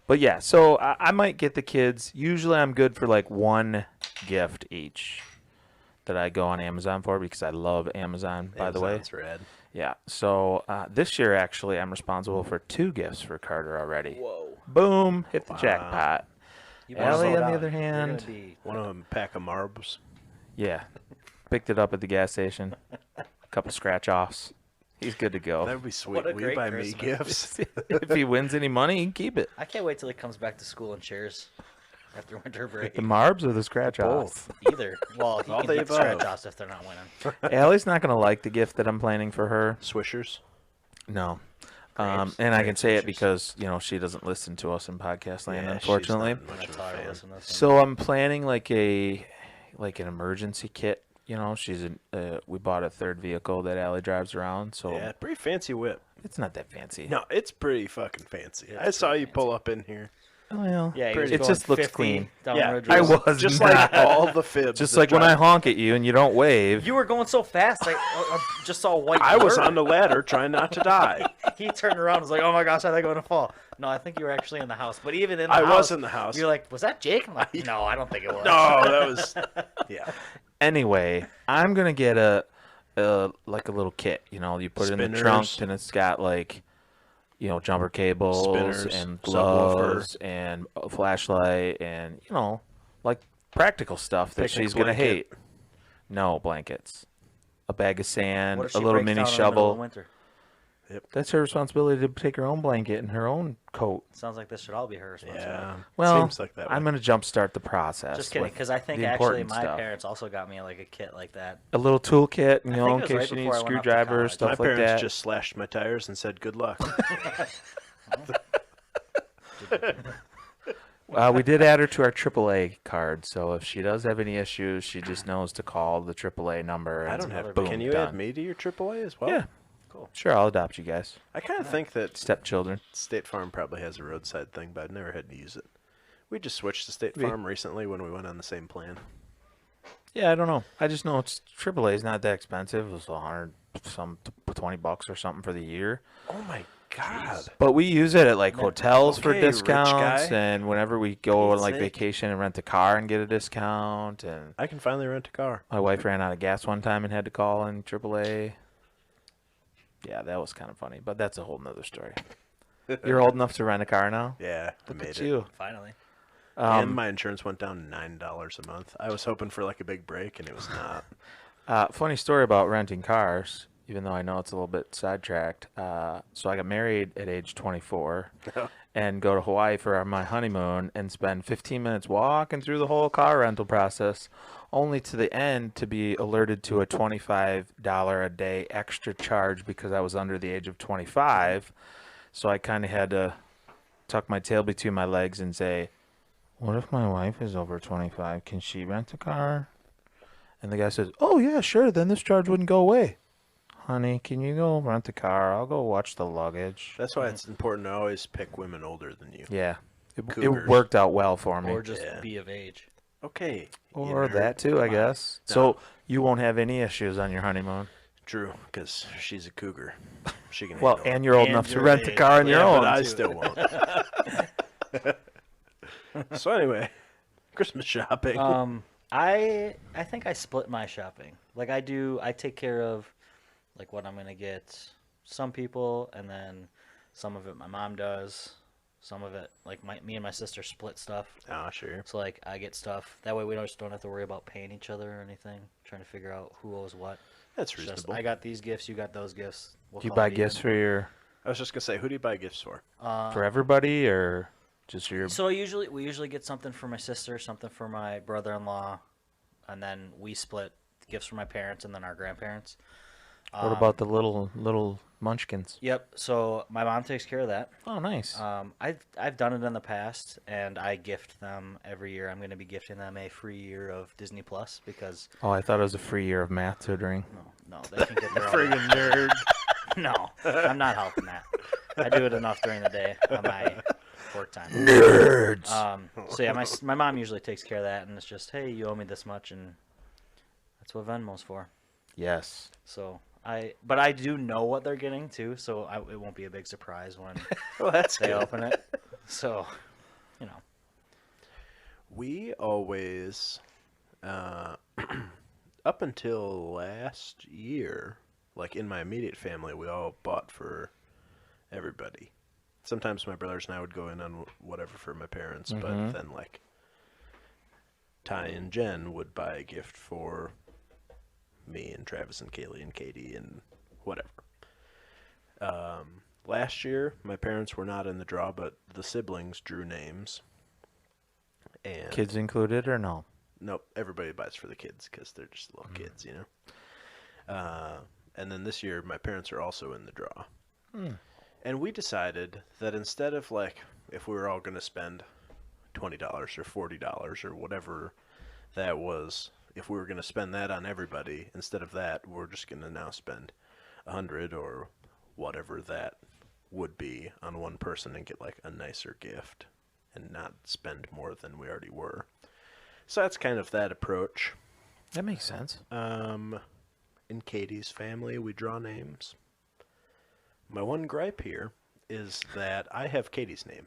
Speaker 2: But yeah, so I might get the kids. Usually I'm good for like one gift each that I go on Amazon for because I love Amazon, by the way.
Speaker 1: Amazon's rad.
Speaker 2: Yeah. So this year, actually, I'm responsible for 2 gifts for Carter already.
Speaker 3: Whoa.
Speaker 2: Boom. Hit the jackpot.
Speaker 3: You better
Speaker 2: Allie,
Speaker 3: slow
Speaker 2: on the
Speaker 3: down.
Speaker 2: other
Speaker 3: You're gonna
Speaker 2: hand,
Speaker 3: be-
Speaker 1: One of them, pack of marbles.
Speaker 2: yeah. Picked it up at the gas station. A couple scratch-offs. He's good to go.
Speaker 1: That'd be sweet.
Speaker 3: What a
Speaker 1: Will you
Speaker 3: great
Speaker 1: buy me
Speaker 3: Christmas.
Speaker 1: gifts?
Speaker 2: If he wins any money, he can keep it.
Speaker 3: I can't wait till he comes back to school and shares after winter break.
Speaker 2: The marbs or the scratch-offs?
Speaker 3: Either. Well, he
Speaker 1: All
Speaker 3: can
Speaker 1: the
Speaker 3: get
Speaker 1: above.
Speaker 3: scratch-offs if they're not winning.
Speaker 2: Allie's not going to like the gift that I'm planning for her.
Speaker 1: Swishers.
Speaker 2: No.
Speaker 3: Grapes.
Speaker 2: And I can
Speaker 3: Grapes
Speaker 2: say it
Speaker 3: swishers.
Speaker 2: because, she doesn't listen to us in podcast land,
Speaker 1: Yeah, she's
Speaker 2: unfortunately.
Speaker 1: not much
Speaker 3: That's
Speaker 1: of a
Speaker 3: how I
Speaker 1: fan.
Speaker 3: listen to this.
Speaker 2: So I'm planning like an emergency kit. We bought a third vehicle that Allie drives around, so
Speaker 1: Yeah, pretty fancy whip.
Speaker 2: it's not that fancy.
Speaker 1: No, it's pretty fucking fancy.
Speaker 3: It's
Speaker 1: I saw
Speaker 3: pretty
Speaker 1: you pull up in here.
Speaker 2: Well,
Speaker 3: Yeah, he was
Speaker 2: it
Speaker 3: going
Speaker 2: just looks
Speaker 3: 50
Speaker 2: clean.
Speaker 3: down
Speaker 1: Yeah,
Speaker 3: Ridge
Speaker 2: I
Speaker 3: Road.
Speaker 2: was
Speaker 1: Just
Speaker 2: not.
Speaker 1: like all the fibs.
Speaker 2: Just
Speaker 1: that
Speaker 2: like when I
Speaker 1: drive-
Speaker 2: honk at you and you don't wave.
Speaker 3: You were going so fast, I just saw white.
Speaker 1: I was
Speaker 3: blur.
Speaker 1: on the ladder trying not to die.
Speaker 3: He turned around and was like, "Oh my gosh, I think I'm gonna fall." No, I think you were actually in the house. But even in the
Speaker 1: I
Speaker 3: house,
Speaker 1: was in the house.
Speaker 3: You're like, "Was that Jake?" I'm like, "No, I don't think it was."
Speaker 1: No, that was yeah.
Speaker 2: Anyway, I'm gonna get a little kit. You put it in the trunk,
Speaker 1: Spinners.
Speaker 2: and it's got like, jumper cables
Speaker 1: Spinners,
Speaker 2: and
Speaker 1: subwoofer.
Speaker 2: gloves and a flashlight and like practical stuff that
Speaker 1: Picnic
Speaker 2: she's gonna
Speaker 1: blanket.
Speaker 2: hate. No blankets, a bag of sand,
Speaker 3: What if
Speaker 2: a
Speaker 3: she
Speaker 2: little
Speaker 3: breaks
Speaker 2: mini
Speaker 3: down in the middle of
Speaker 2: shovel.
Speaker 3: winter?
Speaker 2: That's her responsibility to take her own blanket and her own coat.
Speaker 3: Sounds like this should all be her responsibility.
Speaker 1: Yeah.
Speaker 2: Well,
Speaker 1: seems like that.
Speaker 2: I'm
Speaker 1: way.
Speaker 2: gonna jumpstart the process.
Speaker 3: Just kidding,
Speaker 2: with
Speaker 3: because I think
Speaker 2: the
Speaker 3: actually
Speaker 2: important
Speaker 3: my
Speaker 2: stuff.
Speaker 3: parents also got me like a kit like that.
Speaker 2: A little toolkit,
Speaker 3: I
Speaker 2: in
Speaker 3: think it was
Speaker 2: case
Speaker 3: right
Speaker 2: you need
Speaker 3: before I went off to
Speaker 2: screwdrivers,
Speaker 3: college.
Speaker 2: stuff
Speaker 1: My
Speaker 2: like
Speaker 1: parents
Speaker 2: that.
Speaker 1: just slashed my tires and said, "Good luck."
Speaker 2: We did add her to our AAA card, so if she does have any issues, she just knows to call the AAA number.
Speaker 1: I
Speaker 2: and
Speaker 1: don't have.
Speaker 2: boom,
Speaker 1: Can you
Speaker 2: done.
Speaker 1: add me to your AAA as well?
Speaker 2: Yeah,
Speaker 3: Cool.
Speaker 2: sure. I'll adopt you guys,
Speaker 1: I kind of think that
Speaker 2: stepchildren.
Speaker 1: State Farm probably has a roadside thing, but I've never had to use it. We just switched to State
Speaker 2: Me.
Speaker 1: Farm recently when we went on the same plan.
Speaker 2: Yeah, I don't know. I just know it's AAA is not that expensive. It was $20 or something for the year.
Speaker 1: Oh my god!
Speaker 2: But we use it at like
Speaker 3: Yeah.
Speaker 2: hotels for
Speaker 1: Okay, rich
Speaker 2: discounts,
Speaker 1: guy.
Speaker 2: and whenever we go on
Speaker 1: Pete's
Speaker 2: like
Speaker 1: sake.
Speaker 2: vacation and rent a car and get a discount. And
Speaker 1: I can finally rent a car.
Speaker 2: my wife ran out of gas one time and had to call in AAA. Yeah, that was kind of funny, but that's a whole nother story. You're old enough to rent a car now?
Speaker 1: Yeah, I
Speaker 2: Look
Speaker 1: made
Speaker 2: at
Speaker 1: it.
Speaker 2: you.
Speaker 3: Finally.
Speaker 1: And my insurance went down to $9 a month. I was hoping for like a big break, and it was not.
Speaker 2: Funny story about renting cars, even though I know it's a little bit sidetracked. So I got married at age 24 and go to Hawaii for my honeymoon and spend 15 minutes walking through the whole car rental process, only to the end to be alerted to a $25 a day extra charge because I was under the age of 25. So I kind of had to tuck my tail between my legs and say, what if my wife is over 25? Can she rent a car? And the guy says, oh, yeah, sure. Then this charge wouldn't go away. Honey, can you go rent a car? I'll go watch the luggage.
Speaker 1: That's why it's important to always pick women older than you.
Speaker 2: Yeah. It
Speaker 1: Cougars.
Speaker 2: worked out well for me.
Speaker 3: Or just
Speaker 1: Yeah.
Speaker 3: be of age.
Speaker 1: Okay. you
Speaker 2: Or
Speaker 1: nerd.
Speaker 2: that too, I
Speaker 1: Come on.
Speaker 2: guess. So you won't have any issues on your honeymoon.
Speaker 1: True, because she's a cougar. She can.
Speaker 2: Well,
Speaker 1: handle it.
Speaker 2: and you're old
Speaker 3: And
Speaker 2: enough to
Speaker 3: your
Speaker 2: rent the
Speaker 3: age.
Speaker 2: car on your
Speaker 1: Yeah,
Speaker 2: own.
Speaker 1: but I
Speaker 3: too.
Speaker 1: still won't. So anyway, Christmas shopping.
Speaker 3: I think I split my shopping. Like I take care of like what I'm gonna get some people, and then some of it my mom does. Some of it like me and my sister split stuff.
Speaker 1: Ah, sure.
Speaker 3: So like I get stuff that way we don't have to worry about paying each other or anything. Trying to figure out who owes what.
Speaker 1: That's
Speaker 3: It's just,
Speaker 1: reasonable.
Speaker 3: I got these gifts, you got those gifts. We'll
Speaker 2: Do you
Speaker 3: call
Speaker 2: buy
Speaker 3: it
Speaker 2: gifts
Speaker 3: even.
Speaker 2: for your
Speaker 1: I was just gonna say, who do you buy gifts for?
Speaker 2: for everybody or just your?
Speaker 3: So we usually get something for my sister, something for my brother-in-law, and then we split gifts for my parents and then our grandparents.
Speaker 2: What about the little munchkins?
Speaker 3: Yep. So my mom takes care of that.
Speaker 2: Oh, nice.
Speaker 3: I've done it in the past, and I gift them every year. I'm going to be gifting them a free year of Disney Plus because
Speaker 2: Oh, I thought it was a free year of math tutoring.
Speaker 3: no, they can get their own.
Speaker 1: Friggin' nerd.
Speaker 3: No, I'm not helping that. I do it enough during the day on my pork time.
Speaker 2: Nerds.
Speaker 3: So yeah, my mom usually takes care of that, and it's just, hey, you owe me this much, and that's what Venmo's for.
Speaker 2: Yes.
Speaker 3: So but I do know what they're getting too, so it won't be a big surprise when
Speaker 1: Well, that's
Speaker 3: they
Speaker 1: good.
Speaker 3: open it. So,
Speaker 1: We always, up until last year, like in my immediate family, we all bought for everybody. Sometimes my brothers and I would go in on whatever for my parents, but then like Ty and Jen would buy a gift for me and Travis and Kaylee and Katie and whatever. Last year, my parents were not in the draw, but the siblings drew names. And
Speaker 2: Kids included or no?
Speaker 1: nope, everybody buys for the kids because they're just little kids, you know. And then this year, my parents are also in the draw. And we decided that instead of like, if we were all going to spend $20 or $40 or whatever that was, if we were going to spend that on everybody, instead of that, we're just going to now spend $100 or whatever that would be on one person and get like a nicer gift and not spend more than we already were. So that's kind of that approach.
Speaker 2: That makes sense.
Speaker 1: In Katie's family, we draw names. My one gripe here is that I have Katie's name.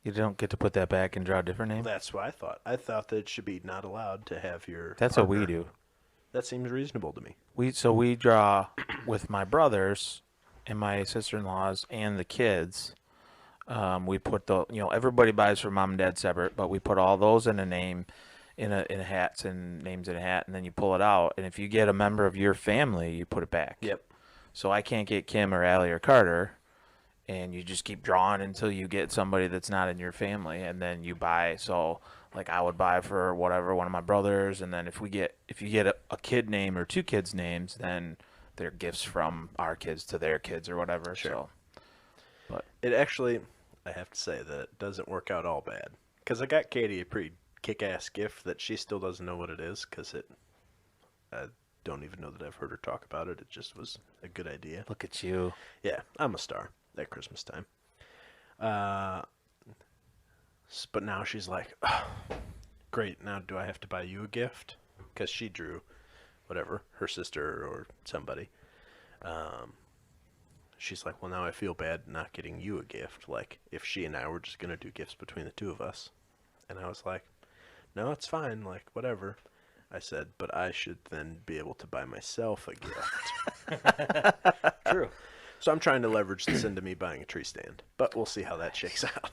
Speaker 2: You don't get to put that back and draw a different name?
Speaker 1: That's what I thought. I thought that it should be not allowed to have your
Speaker 2: That's
Speaker 1: partner.
Speaker 2: what we do.
Speaker 1: That seems reasonable to me.
Speaker 2: We draw with my brothers and my sister-in-laws and the kids. We put everybody buys for mom and dad separate, but we put all those in a name, in a hats and names in a hat, and then you pull it out. And if you get a member of your family, you put it back.
Speaker 1: Yep.
Speaker 2: So I can't get Kim or Allie or Carter, and you just keep drawing until you get somebody that's not in your family, and then you buy. So like I would buy for whatever one of my brothers, and then if you get a kid name or two kids names, then they're gifts from our kids to their kids or whatever.
Speaker 1: Sure.
Speaker 2: So, but
Speaker 1: It actually, I have to say that it doesn't work out all bad. Because I got Katie a pretty kick-ass gift that she still doesn't know what it is, because I don't even know that I've heard her talk about it. It just was a good idea.
Speaker 2: look at you.
Speaker 1: Yeah, I'm a star at Christmas time. But now she's like, oh, great, now do I have to buy you a gift? Because she drew, whatever, her sister or somebody. She's like, well, now I feel bad not getting you a gift. Like, if she and I were just going to do gifts between the two of us. And I was like, no, it's fine, like, whatever. I said, but I should then be able to buy myself a gift.
Speaker 3: true.
Speaker 1: So I'm trying to leverage this into me buying a tree stand, but we'll see how that shakes out.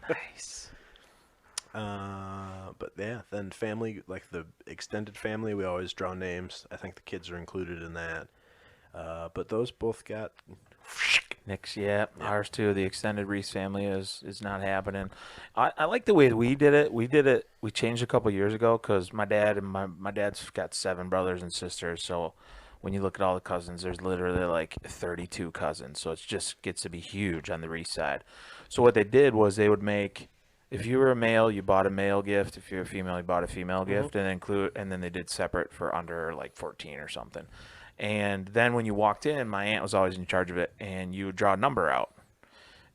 Speaker 2: Nice.
Speaker 1: But yeah, then family, like the extended family, we always draw names. I think the kids are included in that. But those both got
Speaker 2: Nick's, yeah, ours too. The extended Reese family is not happening. I like the way we did it. We changed a couple years ago because my dad's got 7 brothers and sisters. So when you look at all the cousins, there's literally like 32 cousins. So it just gets to be huge on the Reese side. So what they did was they would make, if you were a male, you bought a male gift. If you're a female, you bought a female gift, and then they did separate for under like 14 or something. And then when you walked in, my aunt was always in charge of it, and you would draw a number out.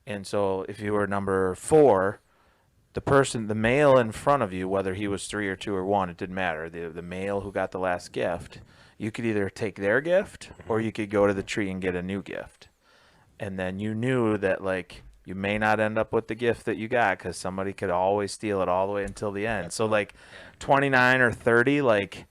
Speaker 2: And so if you were number 4, the male in front of you, whether he was 3 or 2 or 1, it didn't matter. The male who got the last gift, you could either take their gift or you could go to the tree and get a new gift. And then you knew that, like, you may not end up with the gift that you got because somebody could always steal it all the way until the end. So, like, 29 or 30, like,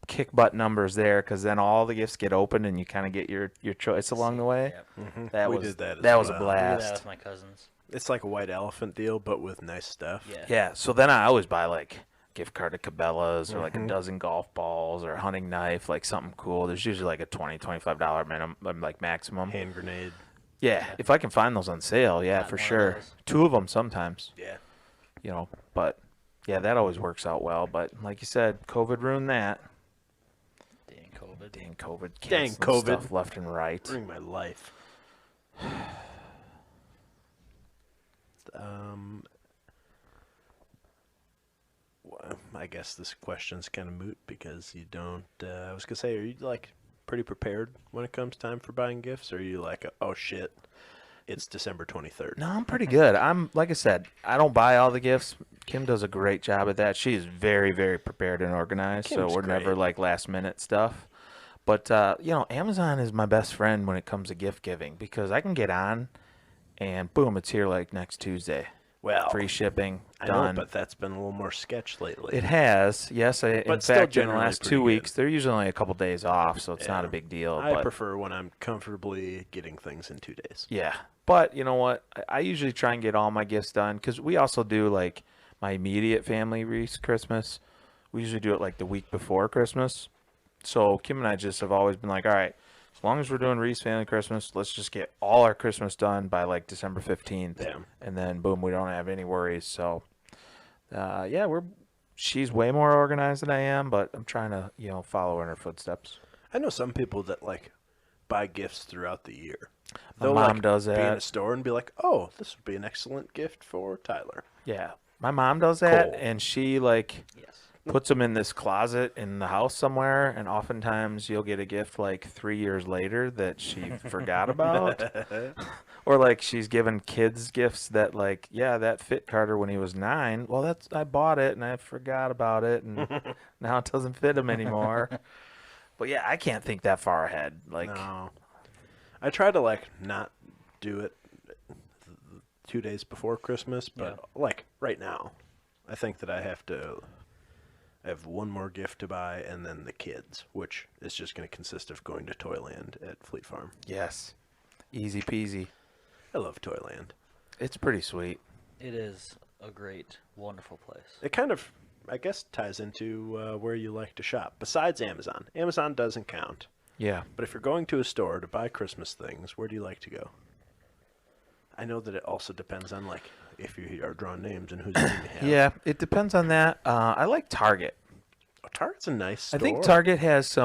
Speaker 2: kick butt numbers there, because then all the gifts get opened and you kind of get your choice along the way.
Speaker 3: Yep.
Speaker 1: We did that as
Speaker 2: that was a
Speaker 1: well.
Speaker 3: I do that
Speaker 2: blast.
Speaker 3: with my cousins.
Speaker 1: It's like a white elephant deal, but with nice stuff.
Speaker 3: Yeah.
Speaker 2: Yeah, so then I always buy like gift card to Cabela's or like a dozen golf balls or a hunting knife, like something cool. There's usually like a $20-$25 minimum, like maximum.
Speaker 1: Hand grenade.
Speaker 2: Yeah, if I can find those on sale, yeah,
Speaker 3: Got
Speaker 2: for
Speaker 3: one of
Speaker 2: sure.
Speaker 3: those.
Speaker 2: 2 of them sometimes,
Speaker 1: Yeah.
Speaker 2: but yeah, that always works out well. But like you said, COVID ruined that. Dang COVID.
Speaker 1: Dang
Speaker 2: canceling
Speaker 1: COVID.
Speaker 2: Stuff left and right.
Speaker 1: Ruining my life. Well, I guess this question's kind of moot because you don't. I was gonna say, are you like pretty prepared when it comes time for buying gifts, or are you like, oh shit, it's December 23rd.
Speaker 2: No, I'm pretty good. Like I said, I don't buy all the gifts. Kim does a great job at that. She is very, very prepared and organized.
Speaker 1: Kim's
Speaker 2: so we're
Speaker 1: great.
Speaker 2: never like last minute stuff. But Amazon is my best friend when it comes to gift giving because I can get on, and boom, it's here like next Tuesday.
Speaker 1: Well,
Speaker 2: Free shipping,
Speaker 1: I
Speaker 2: done.
Speaker 1: know, but that's been a little more sketch lately.
Speaker 2: It has, yes. In
Speaker 1: But still
Speaker 2: fact, in the
Speaker 1: generally
Speaker 2: last
Speaker 1: pretty
Speaker 2: 2
Speaker 1: good.
Speaker 2: weeks, they're usually only a couple days off, so it's not
Speaker 1: Yeah.
Speaker 2: a big deal.
Speaker 1: I
Speaker 2: but
Speaker 1: prefer when I'm comfortably getting things in 2 days.
Speaker 2: yeah, but you know what? I usually try and get all my gifts done because we also do like my immediate family Reese Christmas. We usually do it like the week before Christmas. So Kim and I just have always been like, all right, as long as we're doing Reese family Christmas, let's just get all our Christmas done by like December 15th.
Speaker 1: Yeah.
Speaker 2: And then boom, we don't have any worries. So she's way more organized than I am, but I'm trying to, follow in her footsteps.
Speaker 1: I know some people that like buy gifts throughout the year.
Speaker 2: My
Speaker 1: They'll
Speaker 2: mom
Speaker 1: like,
Speaker 2: does
Speaker 1: be in
Speaker 2: that.
Speaker 1: a store and be like, "Oh, this would be an excellent gift for Tyler."
Speaker 2: Yeah. My mom does that,
Speaker 1: Cool.
Speaker 2: and she like
Speaker 3: Yes.
Speaker 2: puts them in this closet in the house somewhere, and oftentimes you'll get a gift like 3 years later that she forgot about. Or like she's given kids gifts that like, yeah, that fit Carter when he was 9. Well, I bought it and I forgot about it, and now it doesn't fit him anymore. But yeah, I can't think that far ahead. Like,
Speaker 1: No. I try to like not do it 2 days before Christmas, but like right now, I think that I have one more gift to buy and then the kids, which is just going to consist of going to Toyland at Fleet Farm.
Speaker 2: yes, easy peasy.
Speaker 1: I love Toyland.
Speaker 2: It's pretty sweet.
Speaker 3: It is a great, wonderful place.
Speaker 1: It kind of, I guess, ties into where you like to shop. Besides Amazon. Amazon doesn't count.
Speaker 2: Yeah.
Speaker 1: But if you're going to a store to buy Christmas things, where do you like to go? I know that it also depends on, like, if you are drawing names and whose name you have.
Speaker 2: Yeah, it depends on that. I like Target.
Speaker 1: Oh, Target's a nice store.
Speaker 2: I think Target has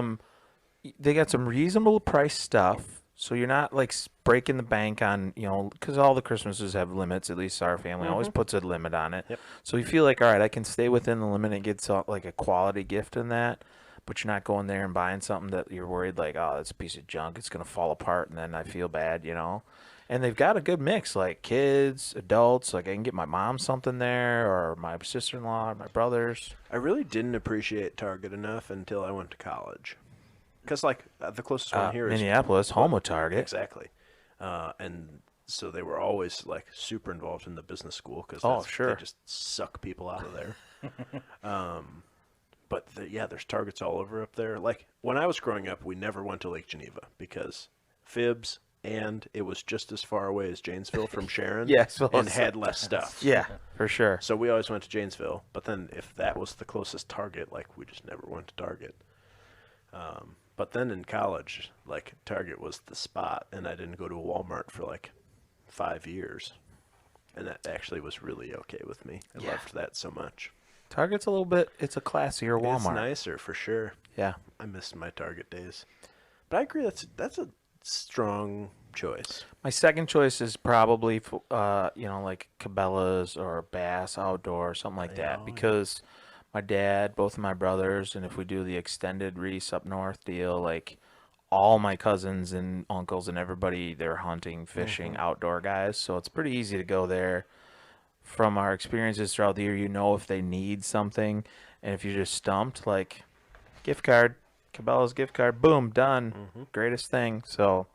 Speaker 2: they got some reasonable price stuff, so you're not like breaking the bank on, because all the Christmases have limits. At least our family always puts a limit on it.
Speaker 1: Yep.
Speaker 2: So you feel like, all right, I can stay within the limit and get like a quality gift in that, but you're not going there and buying something that you're worried like, oh, that's a piece of junk. It's gonna fall apart, and then I feel bad, And they've got a good mix, like kids, adults. Like I can get my mom something there, or my sister-in-law, or my brothers.
Speaker 1: I really didn't appreciate Target enough until I went to college. Because, like, the closest one here is...
Speaker 2: Minneapolis, home of Target.
Speaker 1: Exactly. And so they were always, like, super involved in the business school because
Speaker 2: Sure.
Speaker 1: they just suck people out of there. But, there's Targets all over up there. Like, when I was growing up, we never went to Lake Geneva because fibs, and it was just as far away as Janesville from Sharon
Speaker 2: Yes,
Speaker 1: and had less stuff.
Speaker 2: Yeah, for sure.
Speaker 1: So we always went to Janesville. But then if that was the closest Target, like, we just never went to Target. But then in college, like, Target was the spot, and I didn't go to a Walmart for, like, 5 years. And that actually was really okay with me. I loved that so much.
Speaker 2: Target's it's a classier Walmart.
Speaker 1: It's nicer, for sure.
Speaker 2: Yeah.
Speaker 1: I missed my Target days. But I agree, that's a strong choice.
Speaker 2: My second choice is probably, like Cabela's or Bass Outdoor, something like that, because my dad, both of my brothers, and if we do the extended Reese up north deal, like all my cousins and uncles and everybody, they're hunting, fishing, outdoor guys. So it's pretty easy to go there. From our experiences throughout the year, if they need something, and if you're just stumped, like gift card, Cabela's gift card, boom, done, greatest thing. So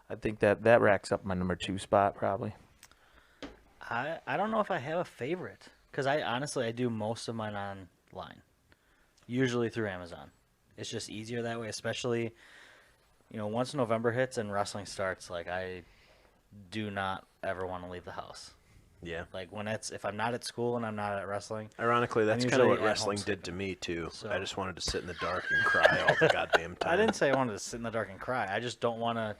Speaker 2: I think that racks up my number 2 spot probably.
Speaker 3: I don't know if I have a favorite because I do most of mine online, usually through Amazon. It's just easier that way, especially once November hits and wrestling starts. Like I do not ever want to leave the house.
Speaker 1: Yeah.
Speaker 3: Like if I'm not at school and I'm not at wrestling.
Speaker 1: Ironically, that's
Speaker 3: I'm
Speaker 1: kind of what
Speaker 3: usually at
Speaker 1: wrestling
Speaker 3: home
Speaker 1: did to me, too.
Speaker 3: So-
Speaker 1: I just wanted to sit in the dark and cry all the goddamn time.
Speaker 3: I didn't say I wanted to sit in the dark and cry. I just don't want to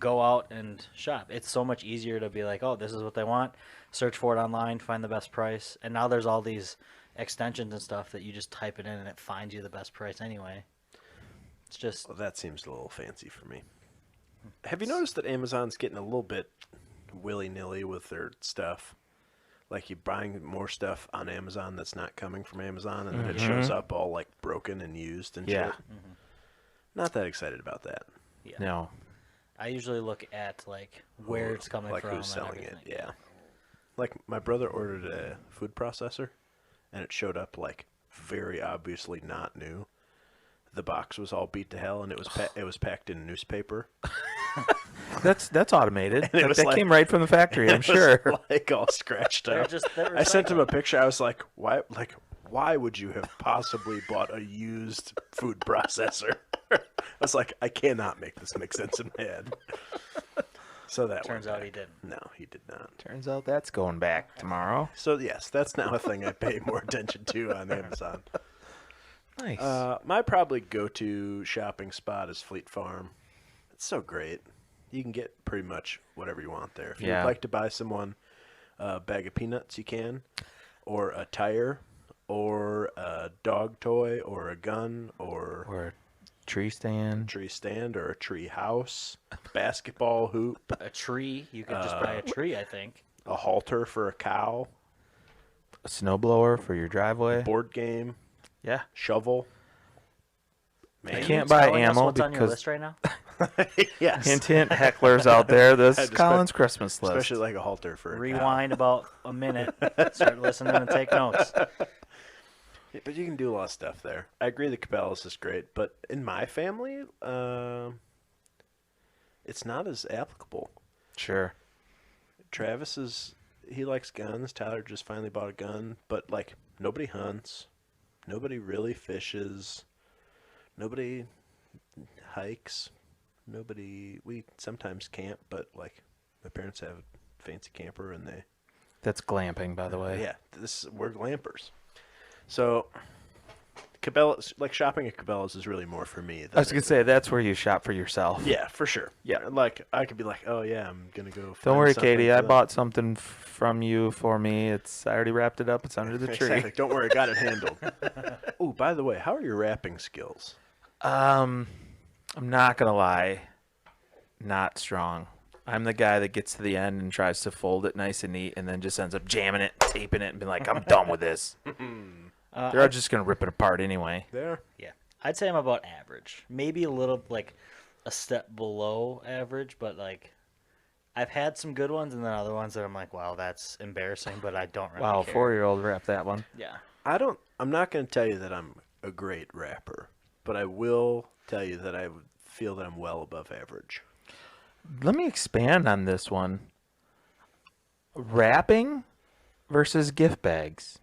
Speaker 3: go out and shop. It's so much easier to be like, oh, this is what they want. Search for it online, find the best price. And now there's all these extensions and stuff that you just type it in and it finds you the best price anyway. It's just...
Speaker 1: Well, that seems a little fancy for me. Have you noticed that Amazon's getting a little bit willy-nilly with their stuff? Like you're buying more stuff on Amazon that's not coming from Amazon, and then it shows up all like broken and used and shit. Not that excited about that.
Speaker 3: Yeah.
Speaker 2: No.
Speaker 3: I usually look at like where it's coming
Speaker 1: like
Speaker 3: from
Speaker 1: who's
Speaker 3: and
Speaker 1: selling it.
Speaker 3: everything.
Speaker 1: Yeah. Like my brother ordered a food processor, and it showed up like very obviously not new. The box was all beat to hell, and it was packed in newspaper.
Speaker 2: That's automated.
Speaker 1: And it was
Speaker 2: that
Speaker 1: like-
Speaker 2: came right from the factory, I'm
Speaker 1: It was,
Speaker 2: sure.
Speaker 1: like all scratched up.
Speaker 3: They're
Speaker 1: I sent him a
Speaker 3: recycling.
Speaker 1: picture. I was like, why? Like, why would you have possibly bought a used food processor? I was like, I cannot make this make sense in my head. So that
Speaker 3: Turns
Speaker 1: went
Speaker 3: out he
Speaker 1: back.
Speaker 3: didn't.
Speaker 1: No, he did not.
Speaker 2: Turns out that's going back tomorrow.
Speaker 1: So yes, that's now a thing I pay more attention to on Amazon.
Speaker 2: Nice.
Speaker 1: My probably go-to shopping spot is Fleet Farm. It's so great. You can get pretty much whatever you want there. If
Speaker 2: Yeah.
Speaker 1: you'd like to buy someone a bag of peanuts, you can, or a tire, or a dog toy, or a gun, or
Speaker 2: or a tree stand.
Speaker 1: tree stand, or a tree house, basketball hoop,
Speaker 3: A tree. You could just buy a tree, I think.
Speaker 1: a halter for a cow,
Speaker 2: A snowblower for your driveway.
Speaker 1: board game,
Speaker 2: Yeah.
Speaker 1: shovel.
Speaker 2: I
Speaker 1: Man,
Speaker 2: can't
Speaker 3: Are you
Speaker 2: buy
Speaker 3: telling us
Speaker 2: ammo
Speaker 3: what's on your
Speaker 2: because
Speaker 3: list right now?
Speaker 1: yes.
Speaker 2: hint hint hecklers out there. This is
Speaker 1: Especially-
Speaker 2: Colin's Christmas list.
Speaker 1: Especially like a halter for a cow.
Speaker 3: Rewind about a minute. Start listening and take notes.
Speaker 1: Yeah, but you can do a lot of stuff there. I agree the Cabela's is great, but in my family, it's not as applicable.
Speaker 2: Sure.
Speaker 1: Travis he likes guns. Tyler just finally bought a gun, but like nobody hunts, nobody really fishes, nobody hikes, we sometimes camp, but like my parents have a fancy camper and
Speaker 2: That's glamping, by the way.
Speaker 1: yeah, we're glampers. So Cabela's, like shopping at Cabela's is really more for me.
Speaker 2: I was gonna say that's where you shop for yourself.
Speaker 1: Yeah, for sure.
Speaker 2: Yeah.
Speaker 1: Like I could be like, oh yeah, I'm gonna go.
Speaker 2: Don't
Speaker 1: find
Speaker 2: worry,
Speaker 1: something
Speaker 2: Katie.
Speaker 1: for
Speaker 2: I
Speaker 1: them.
Speaker 2: bought something from you for me. I already wrapped it up. It's under the tree.
Speaker 1: Exactly. Don't worry, I got it handled. Oh, by the way, how are your wrapping skills?
Speaker 2: I'm not gonna lie, not strong. I'm the guy that gets to the end and tries to fold it nice and neat, and then just ends up jamming it, taping it, and being like, "I'm done with this." They're just gonna rip it apart anyway.
Speaker 1: There.
Speaker 3: Yeah. I'd say I'm about average. Maybe a little, like, a step below average, but, like, I've had some good ones and then other ones that I'm like, wow, that's embarrassing, but I don't really
Speaker 2: Wow,
Speaker 3: care.
Speaker 2: 4-year-old wrapped that one.
Speaker 3: Yeah.
Speaker 1: I'm not gonna tell you that I'm a great rapper, but I will tell you that I would feel that I'm well above average.
Speaker 2: Let me expand on this one. Wrapping versus gift bags.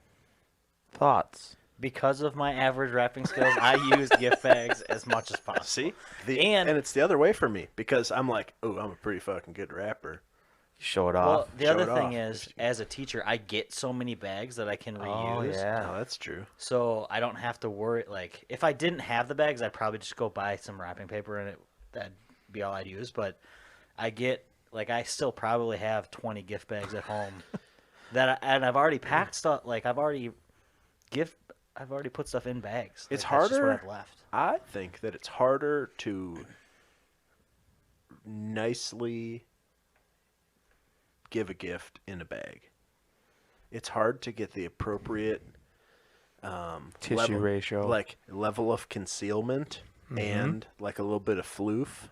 Speaker 2: Thoughts?
Speaker 3: Because of my average wrapping skills, I use gift bags as much as possible.
Speaker 1: See,
Speaker 3: And-
Speaker 1: and it's the other way for me because I'm like, oh, I'm a pretty fucking good rapper.
Speaker 2: You show it
Speaker 3: Well,
Speaker 2: off.
Speaker 3: the
Speaker 1: Show
Speaker 3: other
Speaker 1: it
Speaker 3: thing
Speaker 1: off.
Speaker 3: is, as a teacher, I get so many bags that I can
Speaker 2: Oh,
Speaker 3: reuse.
Speaker 2: yeah.
Speaker 1: Oh, that's true.
Speaker 3: So I don't have to worry. Like, if I didn't have the bags, I'd probably just go buy some wrapping paper and that'd be all I'd use. But I still probably have 20 gift bags at home and I've already packed stuff. Like, I've already put stuff in bags.
Speaker 1: It's
Speaker 3: Like, that's just what
Speaker 1: harder.
Speaker 3: I've left.
Speaker 1: I think that it's harder to nicely give a gift in a bag. It's hard to get the appropriate
Speaker 2: Tissue ratio.
Speaker 1: like level of concealment
Speaker 2: Mm-hmm.
Speaker 1: and like a little bit of floof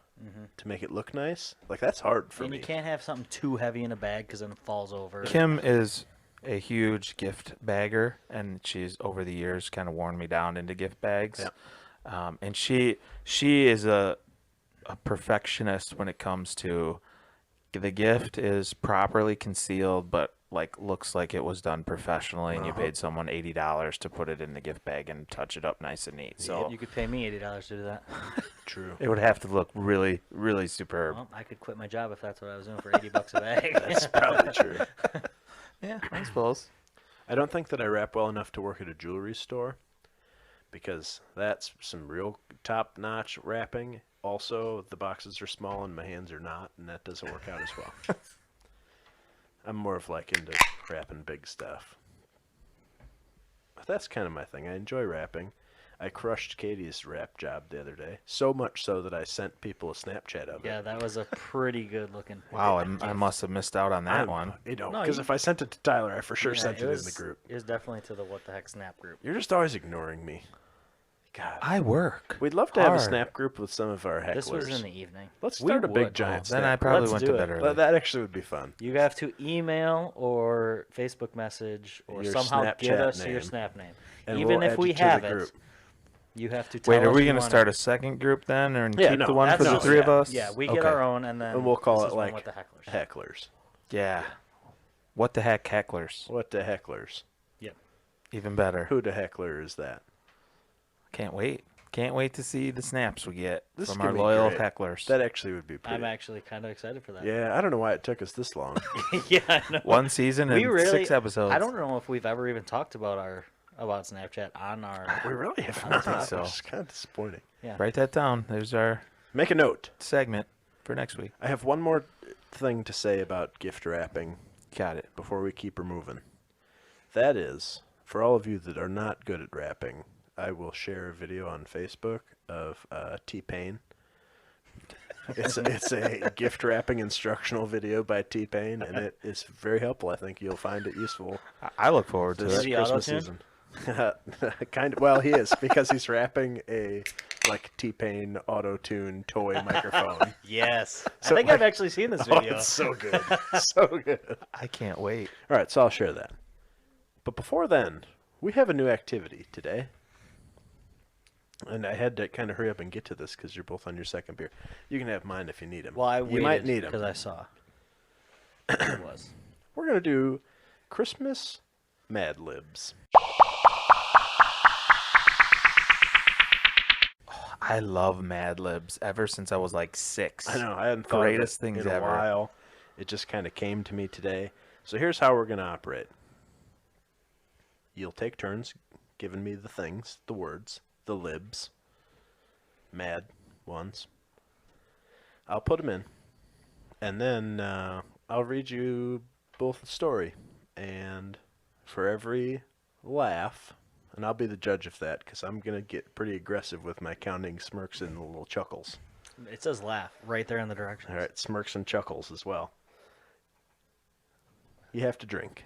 Speaker 1: to make it look nice. Like that's hard for
Speaker 3: And
Speaker 1: me.
Speaker 3: you can't have something too heavy in a bag because then it falls over.
Speaker 2: Kim is a huge gift bagger, and she's over the years kind of worn me down into gift bags. And she is a perfectionist when it comes to the gift is properly concealed, but like looks like it was done professionally, and you paid someone $80 to put it in the gift bag and touch it up nice and neat. So
Speaker 3: You could pay me $80 to do that.
Speaker 1: True.
Speaker 2: it would have to look really, really superb.
Speaker 3: Well, I could quit my job if that's what I was doing for $80 a bag.
Speaker 1: That's probably true.
Speaker 2: Yeah, I suppose.
Speaker 1: I don't think that I rap well enough to work at a jewelry store because that's some real top-notch rapping. Also, the boxes are small and my hands are not, and that doesn't work out as well. I'm more of like into rapping big stuff. But that's kind of my thing. I enjoy rapping. I crushed Katie's rap job the other day, so much so that I sent people a Snapchat of it.
Speaker 3: Yeah, that was a pretty good looking.
Speaker 2: Wow, I must have missed out on that one.
Speaker 1: You know,
Speaker 3: No,
Speaker 1: because
Speaker 3: you-
Speaker 1: if I sent it to Tyler, I for sure
Speaker 3: Yeah,
Speaker 1: sent it
Speaker 3: was,
Speaker 1: in the group.
Speaker 3: It was definitely to the What the Heck Snap group.
Speaker 1: You're just always ignoring me. God.
Speaker 2: I work.
Speaker 1: We'd love to have a
Speaker 2: hard.
Speaker 1: snap group with some of our hecklers.
Speaker 3: This was in the evening.
Speaker 1: Let's
Speaker 3: We
Speaker 1: start a big
Speaker 3: would.
Speaker 1: giant
Speaker 2: Then I
Speaker 1: snap
Speaker 2: probably
Speaker 3: Let's
Speaker 2: went
Speaker 3: do
Speaker 2: to
Speaker 3: it.
Speaker 2: bed early.
Speaker 1: That actually would be fun.
Speaker 3: You have to email or Facebook message or
Speaker 1: Your
Speaker 3: somehow get
Speaker 1: Snapchat
Speaker 3: us your
Speaker 1: name.
Speaker 3: Snap name.
Speaker 1: And
Speaker 3: Even
Speaker 1: we'll
Speaker 3: if
Speaker 1: add
Speaker 3: we
Speaker 1: you to the
Speaker 3: have it,
Speaker 1: group.
Speaker 3: you have to tell
Speaker 2: Wait, are
Speaker 3: us
Speaker 2: we
Speaker 3: you
Speaker 2: going to
Speaker 3: wanna-
Speaker 2: start a second group then, or
Speaker 1: Yeah,
Speaker 2: keep
Speaker 1: no,
Speaker 2: the one for
Speaker 3: That's
Speaker 2: the
Speaker 3: us,
Speaker 2: three of
Speaker 3: yeah.
Speaker 2: us?
Speaker 3: Yeah, we get
Speaker 2: Okay.
Speaker 3: our own, and then
Speaker 1: And we'll call
Speaker 3: this
Speaker 1: it
Speaker 3: is one
Speaker 1: like
Speaker 3: with the hecklers.
Speaker 1: hecklers.
Speaker 2: Yeah. What the heck, hecklers?
Speaker 1: What the hecklers?
Speaker 3: Yep.
Speaker 2: Even better.
Speaker 1: Who the heckler is that?
Speaker 2: Can't wait. Can't wait to see the snaps we get
Speaker 1: This is
Speaker 2: from our
Speaker 1: gonna be
Speaker 2: loyal
Speaker 1: great.
Speaker 2: hecklers.
Speaker 1: That actually would be pretty.
Speaker 3: I'm actually kind of excited for that.
Speaker 1: Yeah, I don't know why it took us this long.
Speaker 3: Yeah, I know.
Speaker 2: One season
Speaker 3: We
Speaker 2: and
Speaker 3: really-
Speaker 2: 6 episodes.
Speaker 3: I don't know if we've ever even talked about Snapchat on our.
Speaker 1: We really have
Speaker 2: I
Speaker 1: not.
Speaker 2: don't think so.
Speaker 1: It's kind of disappointing.
Speaker 3: Yeah.
Speaker 2: Write that down. There's our
Speaker 1: Make a note.
Speaker 2: segment for next week.
Speaker 1: I have one more thing to say about gift wrapping
Speaker 2: Got it.
Speaker 1: before we keep her moving. That is, for all of you that are not good at wrapping, I will share a video on Facebook of T-Pain. It's a gift wrapping instructional video by T-Pain, and it is very helpful. I think you'll find it useful
Speaker 2: I look forward to
Speaker 1: this
Speaker 3: Is he
Speaker 2: it.
Speaker 1: Christmas
Speaker 3: auto-tuned?
Speaker 1: season. Kind of. Well, he is, because he's wrapping a like T-Pain auto-tune toy microphone.
Speaker 3: Yes.
Speaker 1: So,
Speaker 3: I think
Speaker 1: like-
Speaker 3: I've actually seen this
Speaker 1: Oh,
Speaker 3: video.
Speaker 1: it's so good. So good.
Speaker 2: I can't wait.
Speaker 1: All right, so I'll share that. But before then, we have a new activity today. And I had to kind of hurry up and get to this because you're both on your second beer. You can have mine if you need them.
Speaker 3: Well, I
Speaker 1: you might need
Speaker 3: because
Speaker 1: them.
Speaker 3: I saw. It was.
Speaker 1: We're going to do Christmas Mad Libs.
Speaker 2: I love Mad Libs ever since I was like 6.
Speaker 1: I know, I hadn't thought
Speaker 2: Greatest
Speaker 1: of it
Speaker 2: things
Speaker 1: in a
Speaker 2: ever.
Speaker 1: while. It just kind of came to me today. So here's how we're going to operate. You'll take turns giving me the things, the words, the libs, mad ones. I'll put them in, and then I'll read you both the story. And for every laugh, and I'll be the judge of that because I'm going to get pretty aggressive with my counting smirks and little chuckles.
Speaker 3: It says laugh right there in the directions.
Speaker 1: All right, smirks and chuckles as well. You have to drink.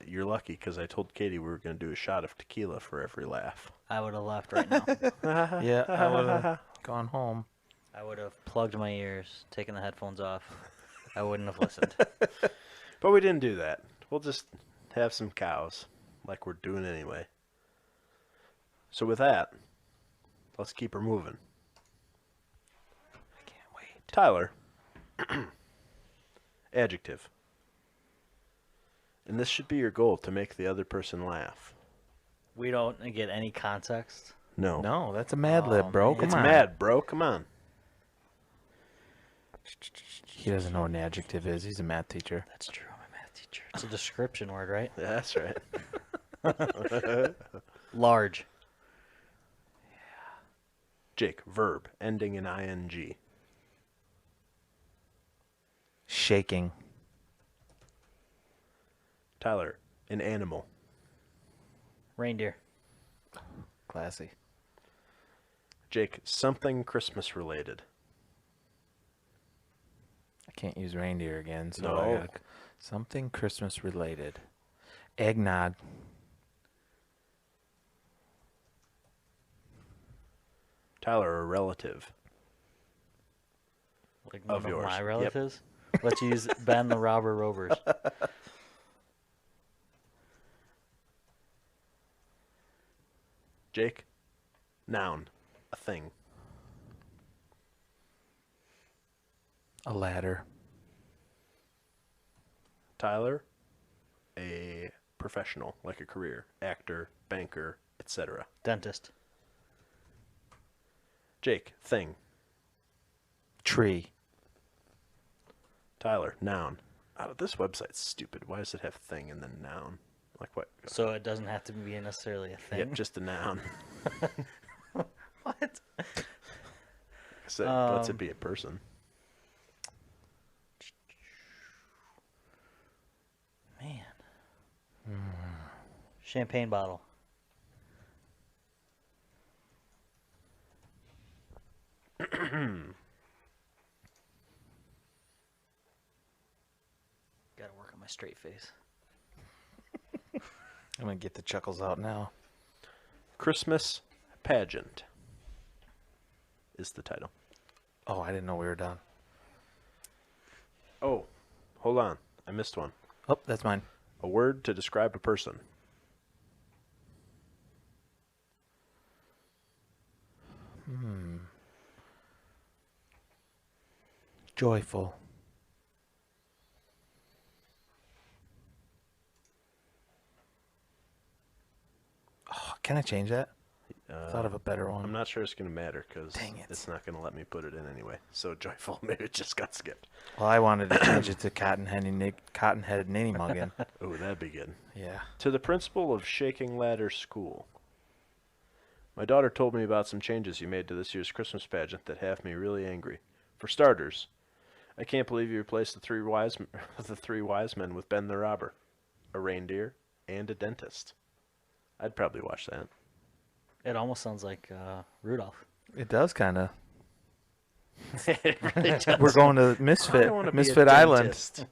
Speaker 1: You're lucky because I told Katie we were going to do a shot of tequila for every laugh.
Speaker 3: I would have left right now.
Speaker 2: Yeah, I would have gone home.
Speaker 3: I would have plugged my ears, taken the headphones off. I wouldn't have listened.
Speaker 1: But we didn't do that. We'll just have some cows like we're doing anyway. So with that, let's keep her moving.
Speaker 2: I can't wait.
Speaker 1: Tyler. Adjective. And this should be your goal, to make the other person laugh.
Speaker 3: We don't get any context.
Speaker 1: No.
Speaker 2: No, that's a Mad Lib, bro.
Speaker 3: man.
Speaker 2: Come
Speaker 1: It's
Speaker 2: on.
Speaker 1: mad, bro. Come on.
Speaker 2: He doesn't know what an adjective is. He's a math teacher.
Speaker 3: That's true. I'm a math teacher. It's a description word, right?
Speaker 1: That's right.
Speaker 3: Large.
Speaker 1: Jake, verb, ending in ing.
Speaker 2: Shaking.
Speaker 1: Tyler, an animal.
Speaker 3: Reindeer.
Speaker 2: Classy.
Speaker 1: Jake, something Christmas related.
Speaker 2: I can't use reindeer again, so
Speaker 1: No.
Speaker 2: I gotta, something Christmas related. Eggnog.
Speaker 1: Tyler, a relative.
Speaker 3: Like
Speaker 1: Of
Speaker 3: one
Speaker 1: yours.
Speaker 3: my
Speaker 1: Yep.
Speaker 3: relatives. Let's use Ben the Robber Rovers.
Speaker 1: Jake, noun, a thing.
Speaker 2: A ladder.
Speaker 1: Tyler, a professional, like a career, actor, banker, etc.
Speaker 3: Dentist.
Speaker 1: Jake, thing.
Speaker 2: Tree.
Speaker 1: Tyler, noun. Oh, this website's stupid. Why does it have thing and then noun? Like what?
Speaker 3: So it doesn't have to be necessarily a thing.
Speaker 1: Yep, just a noun.
Speaker 3: What?
Speaker 1: So lets it be a person.
Speaker 3: Man. Champagne bottle. Gotta work on my straight face.
Speaker 2: I'm going to get the chuckles out now.
Speaker 1: Christmas pageant is the title.
Speaker 2: Oh, I didn't know we were done.
Speaker 1: Oh, hold on. I missed one.
Speaker 2: Oh, that's mine.
Speaker 1: A word to describe a person.
Speaker 2: Joyful. Oh, can I change that? Thought of a better one.
Speaker 1: I'm not sure it's going to matter because
Speaker 2: Dang it.
Speaker 1: it's not going to let me put it in anyway. So joyful, maybe it just got skipped.
Speaker 2: Well, I wanted to change it to cotton-headed ninny muggin.
Speaker 1: Oh, that'd be good.
Speaker 2: Yeah.
Speaker 1: To the principal of Shaking Ladder School. My daughter told me about some changes you made to this year's Christmas pageant that have me really angry. For starters, I can't believe you replaced the three wise men with Ben the Robber, a reindeer, and a dentist. I'd probably watch that.
Speaker 3: It almost sounds like Rudolph.
Speaker 2: It does kind of.
Speaker 1: It really does.
Speaker 2: We're going to
Speaker 1: I wanna be a
Speaker 2: Misfit Island.
Speaker 1: dentist.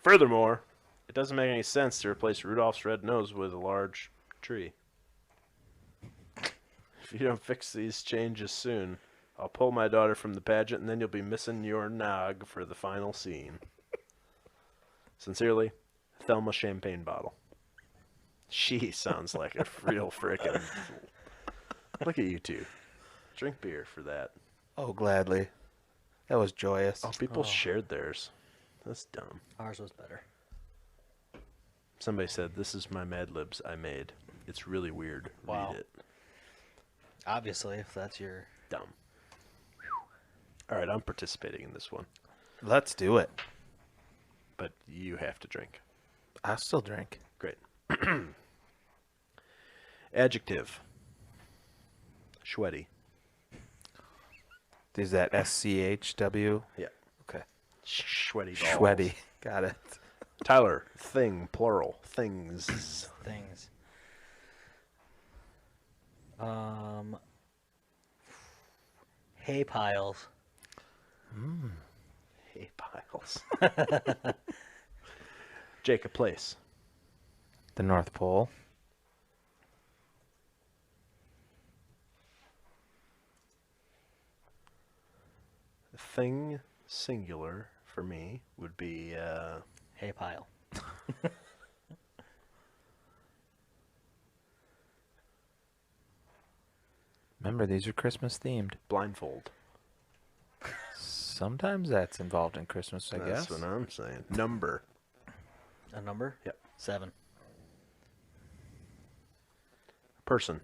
Speaker 1: Furthermore, it doesn't make any sense to replace Rudolph's red nose with a large tree. If you don't fix these changes soon, I'll pull my daughter from the pageant and then you'll be missing your nog for the final scene. Sincerely, Thelma Champagne Bottle. She sounds like a real frickin'... Look at you two. Drink beer for that.
Speaker 2: Oh, gladly. That was joyous.
Speaker 1: Oh, people shared theirs. That's dumb.
Speaker 3: Ours was better.
Speaker 1: Somebody said, "This is my Mad Libs I made. It's really weird.
Speaker 3: Wow.
Speaker 1: Read it."
Speaker 3: Obviously, if that's your...
Speaker 1: Dumb. All right, I'm participating in this one,
Speaker 2: Let's do it.
Speaker 1: but you have to drink.
Speaker 2: I'll still drink.
Speaker 1: Great. Adjective. Sweaty.
Speaker 2: Is that SCHW?
Speaker 1: Yeah.
Speaker 2: Okay.
Speaker 1: Sweaty balls.
Speaker 2: Sweaty. Got it.
Speaker 1: Tyler. Thing. Plural. Things.
Speaker 3: things. Hay piles.
Speaker 1: Hay piles. Jake. A place.
Speaker 2: The North Pole.
Speaker 1: Thing. Singular for me would be
Speaker 3: Hay pile.
Speaker 2: Remember, these are Christmas themed.
Speaker 1: blindfold.
Speaker 2: Sometimes that's involved in Christmas, I
Speaker 1: That's
Speaker 2: guess.
Speaker 1: what I'm saying. Number.
Speaker 3: A number?
Speaker 1: Yep.
Speaker 3: 7.
Speaker 1: Person.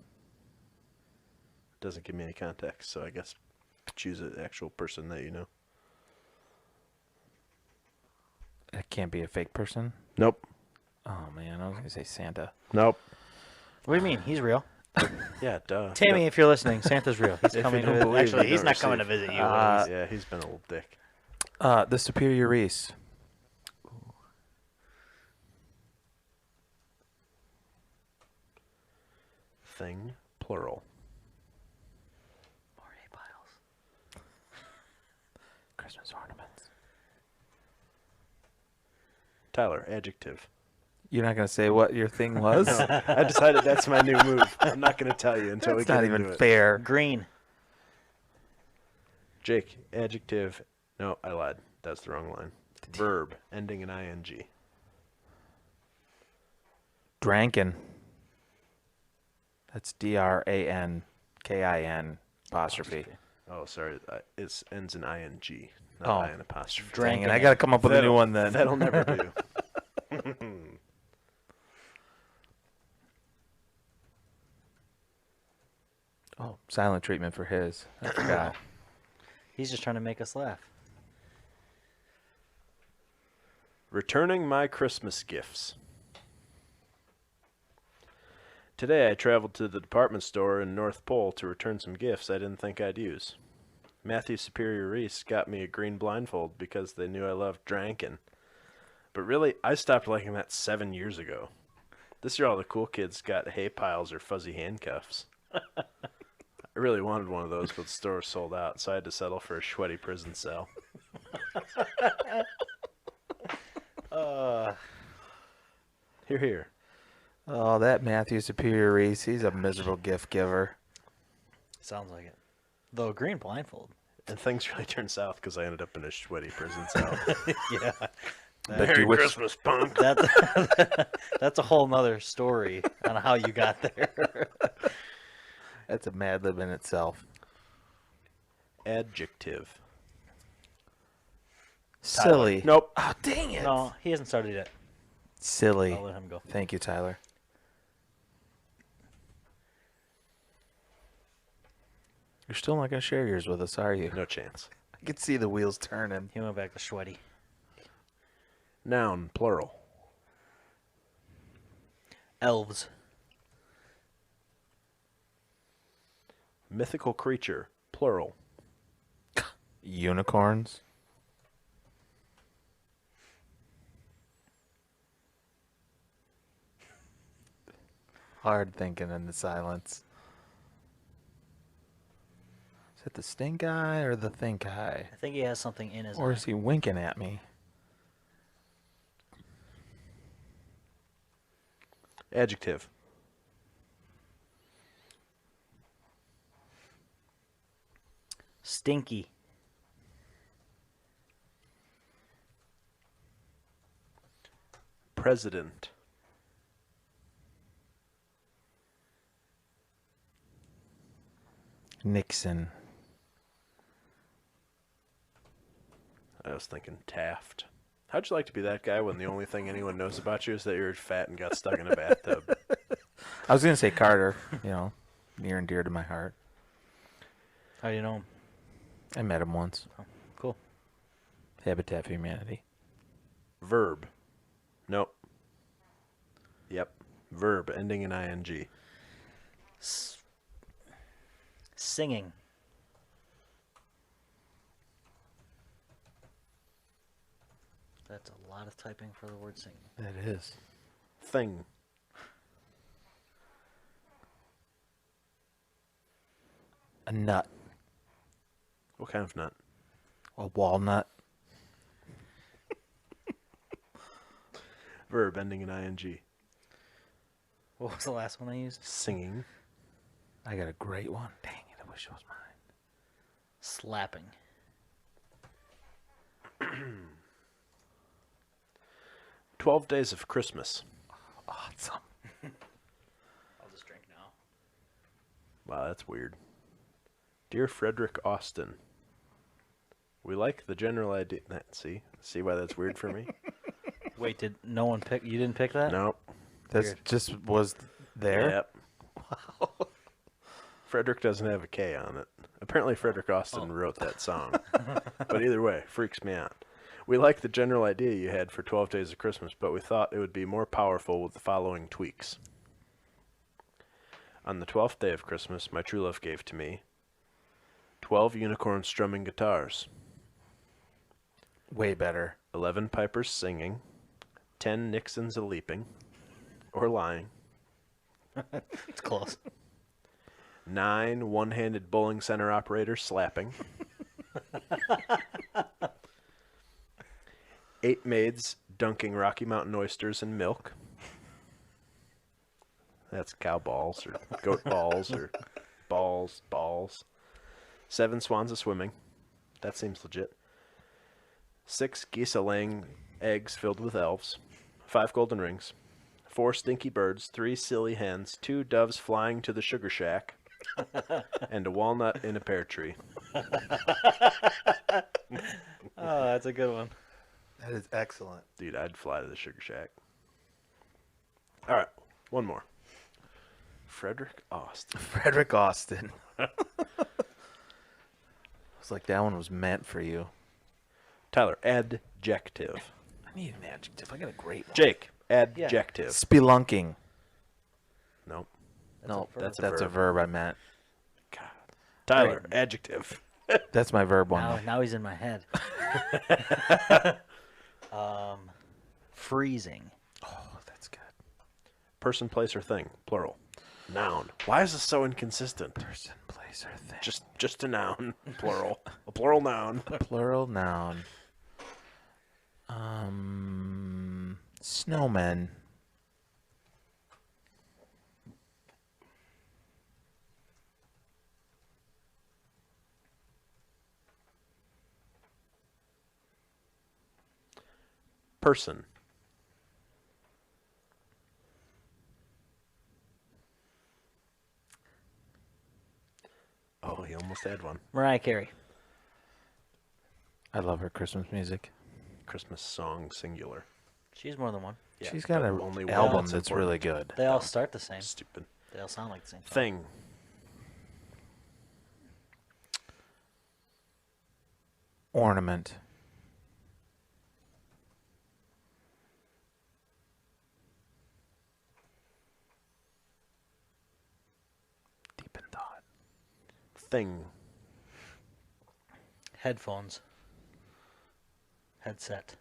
Speaker 1: Doesn't give me any context, so I guess choose an actual person that you know.
Speaker 2: It can't be a fake person.
Speaker 1: Nope.
Speaker 2: Oh, man. I was going to say Santa.
Speaker 1: Nope.
Speaker 3: What do you mean? He's real.
Speaker 1: Yeah, duh.
Speaker 3: Tammy, if you're listening, Santa's real. He's
Speaker 1: If
Speaker 3: coming
Speaker 1: you
Speaker 3: to
Speaker 1: don't
Speaker 3: visit.
Speaker 1: believe,
Speaker 3: Actually,
Speaker 1: you
Speaker 3: he's
Speaker 1: don't
Speaker 3: not coming to
Speaker 1: receive.
Speaker 3: visit you.
Speaker 1: Yeah, he's been a little dick.
Speaker 2: The Superior Reese.
Speaker 1: Thing, plural.
Speaker 3: More hay piles.
Speaker 2: Christmas ornaments.
Speaker 1: Tyler, adjective.
Speaker 2: You're not going to say what your thing was?
Speaker 1: I decided that's my new move. I'm not going to tell you until we
Speaker 2: That's
Speaker 1: get
Speaker 2: not
Speaker 1: into
Speaker 2: even
Speaker 1: it.
Speaker 2: fair.
Speaker 3: Green.
Speaker 1: Jake, adjective. No, I lied. That's the wrong line. Verb, ending in ing.
Speaker 2: Drankin. That's DRANKIN apostrophe.
Speaker 1: Oh, sorry. It ends in ing,
Speaker 2: Oh.
Speaker 1: not I an apostrophe.
Speaker 2: Dang it. I got to come up with a new one then.
Speaker 1: That'll never do.
Speaker 2: Oh, silent treatment for his. I forgot.
Speaker 3: He's just trying to make us laugh.
Speaker 1: Returning my Christmas gifts. Today I traveled to the department store in North Pole to return some gifts I didn't think I'd use. Matthew Superior Reese got me a green blindfold because they knew I loved drankin'. But really, I stopped liking that 7 years ago. This year all the cool kids got hay piles or fuzzy handcuffs. I really wanted one of those, but the store was sold out, so I had to settle for a sweaty prison cell. Here, here.
Speaker 2: Oh, that Matthew Superior Reese, he's a miserable gift giver.
Speaker 3: Sounds like it. Though green blindfold.
Speaker 1: And things really turned south because I ended up in a sweaty prison cell.
Speaker 3: Yeah.
Speaker 1: Merry Christmas, punk.
Speaker 3: That's a whole nother story on how you got there.
Speaker 2: That's a Mad Lib in itself.
Speaker 1: Adjective.
Speaker 2: Silly.
Speaker 1: Nope.
Speaker 2: Oh, dang it.
Speaker 3: No, he hasn't started yet.
Speaker 2: Silly.
Speaker 3: I'll let him go.
Speaker 2: Thank you, Tyler. You're still not going to share yours with us, are you?
Speaker 1: No chance.
Speaker 2: I can see the wheels turning.
Speaker 3: He went back to sweaty.
Speaker 1: Noun, plural.
Speaker 3: Elves.
Speaker 1: Mythical creature, plural.
Speaker 2: Unicorns. Hard thinking in the silence. Is it the stink eye or the think eye?
Speaker 3: I think he has something in his
Speaker 2: Or
Speaker 3: eye.
Speaker 2: is he winking at me?
Speaker 1: Adjective.
Speaker 3: Stinky.
Speaker 1: President.
Speaker 2: Nixon.
Speaker 1: I was thinking Taft. How'd you like to be that guy when the only thing anyone knows about you is that you're fat and got stuck in a bathtub?
Speaker 2: I was going to say Carter, near and dear to my heart.
Speaker 3: How do you know him?
Speaker 2: I met him once.
Speaker 3: Oh, cool.
Speaker 2: Habitat for Humanity.
Speaker 1: Verb. Nope. Yep. Verb ending in ing.
Speaker 3: Singing. That's a lot of typing for the word singing.
Speaker 2: That is.
Speaker 1: Thing.
Speaker 2: A nut.
Speaker 1: What kind of nut?
Speaker 2: A walnut.
Speaker 1: Verb ending in ing.
Speaker 3: What was the last one I used?
Speaker 1: Singing.
Speaker 2: I got a great one. Dang it, I wish it was mine.
Speaker 3: Slapping.
Speaker 1: 12 Days of Christmas.
Speaker 2: Awesome.
Speaker 3: I'll just drink now.
Speaker 1: Wow, that's weird. Dear Frederick Austin, we like the general idea. See why that's weird for me?
Speaker 3: Wait, did no one pick? You didn't pick that?
Speaker 1: Nope.
Speaker 2: That
Speaker 3: Weird.
Speaker 2: just was there.
Speaker 1: Yep. Frederick doesn't have a K on it. Apparently, Frederick Austin wrote that song. But either way, freaks me out. We like the general idea you had for 12 Days of Christmas, but we thought it would be more powerful with the following tweaks. On the 12th day of Christmas, my true love gave to me 12 unicorns strumming guitars,
Speaker 2: Way better.
Speaker 1: 11 pipers singing, 10 Nixons a-leaping, or lying,
Speaker 3: It's close.
Speaker 1: 9 one-handed bowling center operators slapping, 8 maids dunking Rocky Mountain oysters in milk. That's cow balls or goat balls or balls. 7 swans a-swimming. That seems legit. 6 geese a-laying eggs filled with elves. 5 golden rings. 4 stinky birds. 3 silly hens. 2 doves flying to the sugar shack. And a walnut in a pear tree.
Speaker 3: Oh, that's a good one.
Speaker 2: That is excellent.
Speaker 1: Dude, I'd fly to the sugar shack. All right, one more. Frederick Austin.
Speaker 2: Frederick Austin. It's like that one was meant for you.
Speaker 1: Tyler, adjective.
Speaker 2: I need an adjective. I got a great one.
Speaker 1: Jake, adjective.
Speaker 2: Spelunking.
Speaker 1: Nope.
Speaker 2: No,
Speaker 1: That's a
Speaker 2: that's a
Speaker 1: verb.
Speaker 2: verb I meant.
Speaker 1: God. Tyler, adjective.
Speaker 2: That's my verb one.
Speaker 3: Now he's in my head. Freezing.
Speaker 2: Oh, that's good.
Speaker 1: Person, place, or thing. Plural. Noun. Why is this so inconsistent?
Speaker 2: Person, place, or thing.
Speaker 1: Just a noun. Plural. A plural noun.
Speaker 2: Plural noun. Snowmen.
Speaker 1: Person. Oh, he almost had one.
Speaker 3: Mariah Carey.
Speaker 2: I love her Christmas music.
Speaker 1: Christmas song singular.
Speaker 3: She's more than one.
Speaker 1: Yeah,
Speaker 2: She's got
Speaker 1: but
Speaker 2: an
Speaker 1: only one
Speaker 2: album that's
Speaker 1: important.
Speaker 2: really good.
Speaker 3: They all start the same.
Speaker 1: Stupid.
Speaker 3: They all sound like the same.
Speaker 1: Thing.
Speaker 2: Ornament. Deep in thought.
Speaker 1: Thing.
Speaker 3: Headphones. Headset.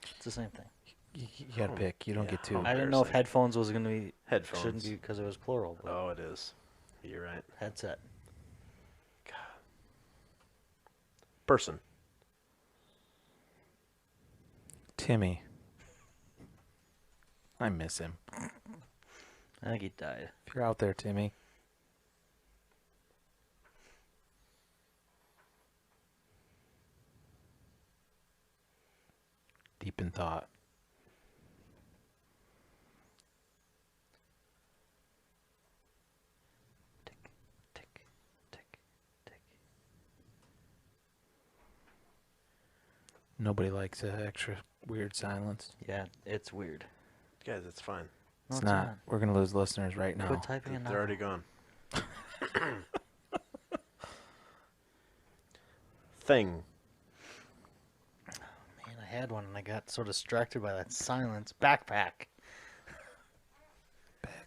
Speaker 3: It's the same thing.
Speaker 2: You gotta pick. You don't
Speaker 1: yeah.
Speaker 2: get two.
Speaker 1: Oh,
Speaker 3: I didn't know if
Speaker 1: Embarrassing.
Speaker 3: headphones was going to be...
Speaker 1: Headphones.
Speaker 3: Shouldn't be because it was plural. But
Speaker 1: Oh, it is. You're right.
Speaker 3: headset.
Speaker 1: Person.
Speaker 2: Timmy. I miss him.
Speaker 3: I think he died.
Speaker 2: If you're out there, Timmy. Deep in thought.
Speaker 3: Tick, tick, tick, tick.
Speaker 2: Nobody likes extra weird silence.
Speaker 3: Yeah, it's weird.
Speaker 1: Guys, it's fine.
Speaker 3: No,
Speaker 2: It's not. We're gonna lose listeners right now.
Speaker 3: Quit typing it
Speaker 1: They're already gone. Thing.
Speaker 3: Man, I had one and I got so distracted by that silence. Backpack.
Speaker 2: Back.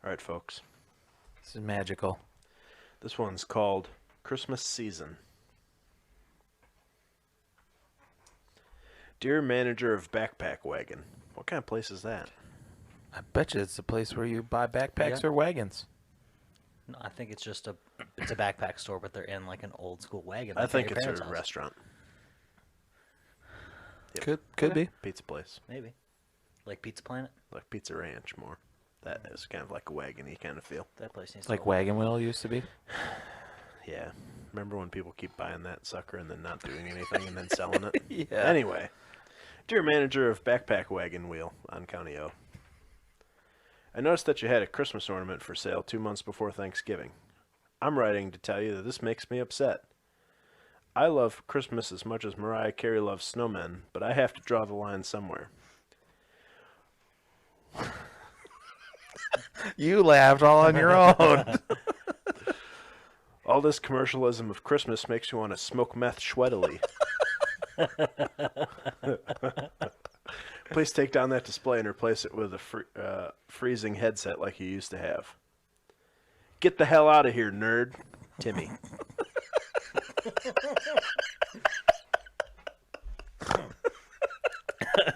Speaker 1: All right, folks.
Speaker 2: This is magical.
Speaker 1: This one's called Christmas Season. Dear manager of Backpack Wagon. What kind of place is that?
Speaker 2: I bet you it's a place where you buy backpacks
Speaker 3: Yeah.
Speaker 2: or wagons.
Speaker 3: No, I think it's just it's a backpack store, but they're in like an old school wagon.
Speaker 1: I
Speaker 3: like at
Speaker 1: think
Speaker 3: your
Speaker 1: it's
Speaker 3: parents'
Speaker 1: a
Speaker 3: house.
Speaker 1: restaurant. Yep.
Speaker 2: Could
Speaker 3: Okay.
Speaker 2: be.
Speaker 1: Pizza place.
Speaker 3: Maybe. Like Pizza Planet?
Speaker 1: Like Pizza Ranch more. That is kind of like a wagon-y kind of feel.
Speaker 3: That place needs
Speaker 2: Like
Speaker 3: to
Speaker 2: Wagon Wheel used to be.
Speaker 1: Yeah. Remember when people keep buying that sucker and then not doing anything and then selling it?
Speaker 2: Yeah.
Speaker 1: Anyway. Dear manager of Backpack Wagon Wheel on County O. I noticed that you had a Christmas ornament for sale 2 months before Thanksgiving. I'm writing to tell you that this makes me upset. I love Christmas as much as Mariah Carey loves snowmen, but I have to draw the line somewhere.
Speaker 2: You laughed all on your own.
Speaker 1: All this commercialism of Christmas makes you want to smoke meth sweatily. Please take down that display and replace it with a freezing headset like you used to have. Get the hell out of here, nerd. Timmy.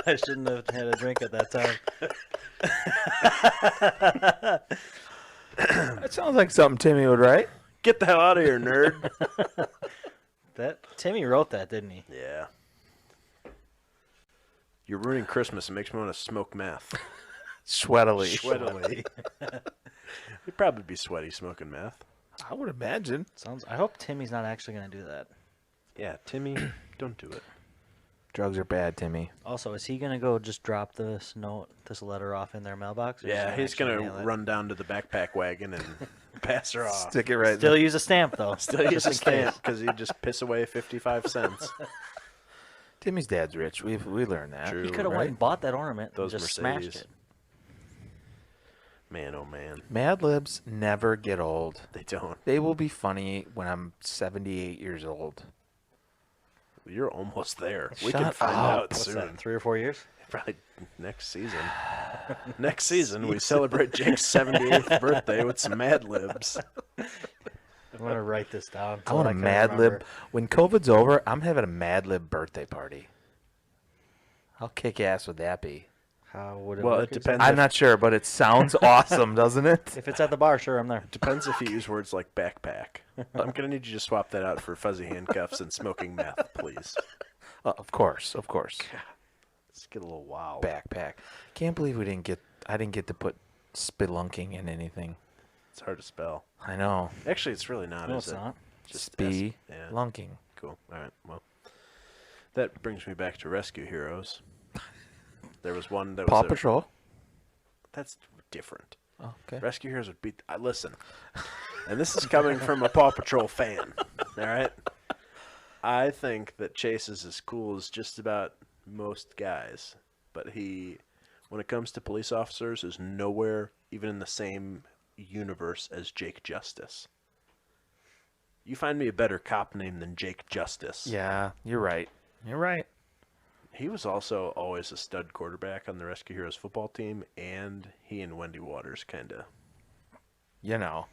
Speaker 3: I shouldn't have had a drink at that time.
Speaker 2: That sounds like something Timmy would write.
Speaker 1: Get the hell out of here, nerd.
Speaker 3: That Timmy wrote that, didn't he?
Speaker 1: Yeah. You're ruining Christmas. It makes me want to smoke meth.
Speaker 2: Sweatily.
Speaker 1: Sweatily. You'd probably be sweaty smoking meth.
Speaker 2: I would imagine.
Speaker 3: I hope Timmy's not actually going to do that.
Speaker 1: Yeah, Timmy, don't do it.
Speaker 2: Drugs are bad, Timmy.
Speaker 3: Also, is he going to go just drop this letter off in their mailbox? Or is he
Speaker 1: Yeah, he's
Speaker 3: actually
Speaker 1: going
Speaker 3: mail
Speaker 1: to
Speaker 3: it?
Speaker 1: run down to the backpack wagon and pass her off.
Speaker 2: Stick it right
Speaker 3: Still use a stamp, though.
Speaker 1: Still use a
Speaker 3: just in case.
Speaker 1: stamp because you just piss away 55 cents.
Speaker 2: Timmy's dad's rich. We learned that.
Speaker 1: True.
Speaker 3: He could have
Speaker 2: right?
Speaker 3: went and bought that ornament
Speaker 1: Those
Speaker 3: and just
Speaker 1: Mercedes.
Speaker 3: smashed it.
Speaker 1: Man, oh man.
Speaker 2: Mad Libs never get old.
Speaker 1: They don't.
Speaker 2: They will be funny when I'm 78 years old.
Speaker 1: You're almost there. We
Speaker 2: Shut
Speaker 1: can find
Speaker 2: up.
Speaker 1: out
Speaker 3: What's
Speaker 1: soon.
Speaker 3: that, 3 or 4 years?
Speaker 1: Probably next season. Next season, we celebrate Jake's 78th birthday with some Mad Libs.
Speaker 3: I'm going to write this down.
Speaker 2: I
Speaker 3: so
Speaker 2: want a
Speaker 3: can
Speaker 2: Mad
Speaker 3: remember.
Speaker 2: Lib. When COVID's over, I'm having a Mad Lib birthday party. How kick ass would that be?
Speaker 3: How would it
Speaker 1: Well,
Speaker 3: work?
Speaker 1: it depends.
Speaker 2: I'm not sure, but it sounds awesome, doesn't it?
Speaker 3: If it's at the bar, sure, I'm there.
Speaker 1: Depends if you use words like backpack. I'm gonna need you to swap that out for fuzzy handcuffs and smoking meth, please.
Speaker 2: Of course, of course.
Speaker 1: Let's get a little wild.
Speaker 2: Backpack. Can't believe I didn't get to put spelunking in anything.
Speaker 1: It's hard to spell.
Speaker 2: I know.
Speaker 1: Actually, it's really not.
Speaker 3: No,
Speaker 1: is
Speaker 3: it's
Speaker 1: it?
Speaker 3: not.
Speaker 1: Just
Speaker 2: Spelunking.
Speaker 1: yeah. cool. All right, well, that brings me back to Rescue Heroes. There was one that was
Speaker 2: Paw Patrol.
Speaker 1: That's different.
Speaker 2: Oh, okay.
Speaker 1: Rescue Heroes would beat. Listen, and this is coming from a Paw Patrol fan. All right, I think that Chase is as cool as just about most guys, but when it comes to police officers, is nowhere even in the same universe as Jake Justice. You find me a better cop name than Jake Justice.
Speaker 2: Yeah, you're right. You're right.
Speaker 1: He was also always a stud quarterback on the Rescue Heroes football team, and he and Wendy Waters kind of,
Speaker 2: You know,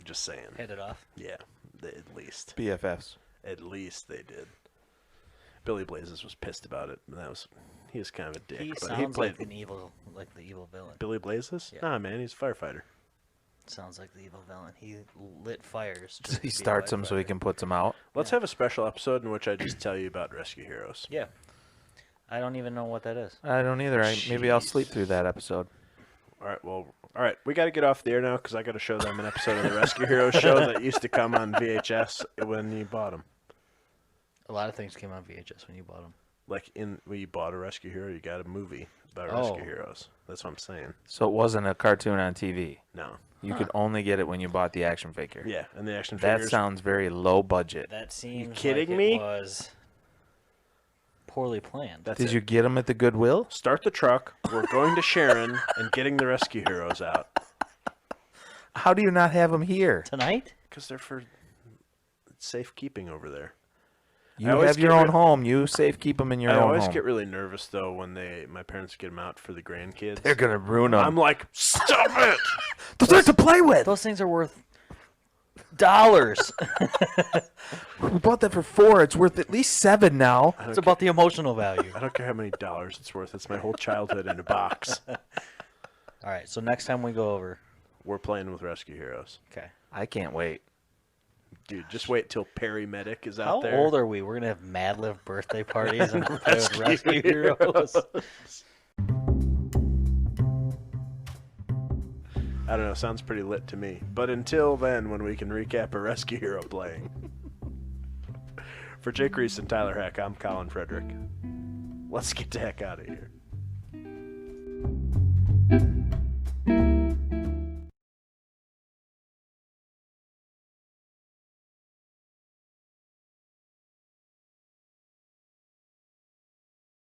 Speaker 1: just saying.
Speaker 3: Hit it off.
Speaker 1: Yeah, at least.
Speaker 2: BFFs.
Speaker 1: At least they did. Billy Blazes was pissed about it, and he was kind of a dick.
Speaker 3: He
Speaker 1: but
Speaker 3: sounds
Speaker 1: played
Speaker 3: like the evil villain.
Speaker 1: Billy Blazes?
Speaker 3: Yeah.
Speaker 1: Nah, man, he's a firefighter.
Speaker 3: Sounds like the evil villain. He lit fires. just to
Speaker 2: He
Speaker 3: be a
Speaker 2: starts them so he
Speaker 3: firefighter.
Speaker 2: can put them out.
Speaker 1: Let's have a special episode in which I just tell you about Rescue Heroes.
Speaker 3: Yeah. I don't even know what that is.
Speaker 2: I don't either. Maybe I'll sleep
Speaker 1: Jeez.
Speaker 2: through that episode.
Speaker 1: All right, we got to get off the air now because I got to show them an episode of the Rescue Heroes show that used to come on VHS when you bought them.
Speaker 3: A lot of things came on VHS when you bought them.
Speaker 1: Like when you bought a Rescue Hero, you got a movie about
Speaker 3: Oh.
Speaker 1: Rescue Heroes. That's what I'm saying.
Speaker 2: So it wasn't a cartoon on TV.
Speaker 1: No.
Speaker 2: You could only get it when you bought the action figure.
Speaker 1: Yeah, and the action
Speaker 2: That
Speaker 1: figures.
Speaker 2: sounds very low budget.
Speaker 3: That seems
Speaker 1: kidding
Speaker 3: like
Speaker 1: me?
Speaker 3: It was poorly planned.
Speaker 1: That's
Speaker 2: Did
Speaker 1: it.
Speaker 2: you get them at the Goodwill?
Speaker 1: Start the truck. We're going to Sharon and getting the Rescue Heroes out
Speaker 2: How do you not have them here?
Speaker 3: Tonight?
Speaker 1: because they're for safekeeping over there.
Speaker 2: You
Speaker 1: always
Speaker 2: have your
Speaker 1: get
Speaker 2: own
Speaker 1: rid-
Speaker 2: home. You safe keep them in your
Speaker 1: I
Speaker 2: own
Speaker 1: always
Speaker 2: home.
Speaker 1: get really nervous though when my parents get them out for the grandkids.
Speaker 2: They're gonna ruin them.
Speaker 1: I'm like, stop it!
Speaker 2: Those aren't to play with.
Speaker 3: Those things are worth dollars.
Speaker 2: We bought that for $4. It's worth at least $7 now.
Speaker 3: It's about the emotional value.
Speaker 1: I don't care how many dollars it's worth. It's my whole childhood in a box.
Speaker 3: All right, so next time we go over.
Speaker 1: We're playing with Rescue Heroes.
Speaker 3: Okay.
Speaker 2: I can't wait.
Speaker 1: Dude, just wait till Perry Medic is out
Speaker 3: How
Speaker 1: there.
Speaker 3: old are we? We're going to have Mad Lib birthday parties and play with Rescue Heroes.
Speaker 1: I don't know. Sounds pretty lit to me. But until then, when we can recap a Rescue Hero playing. For Jake Reese and Tyler Heck, I'm Colin Frederick. Let's get the heck out of here.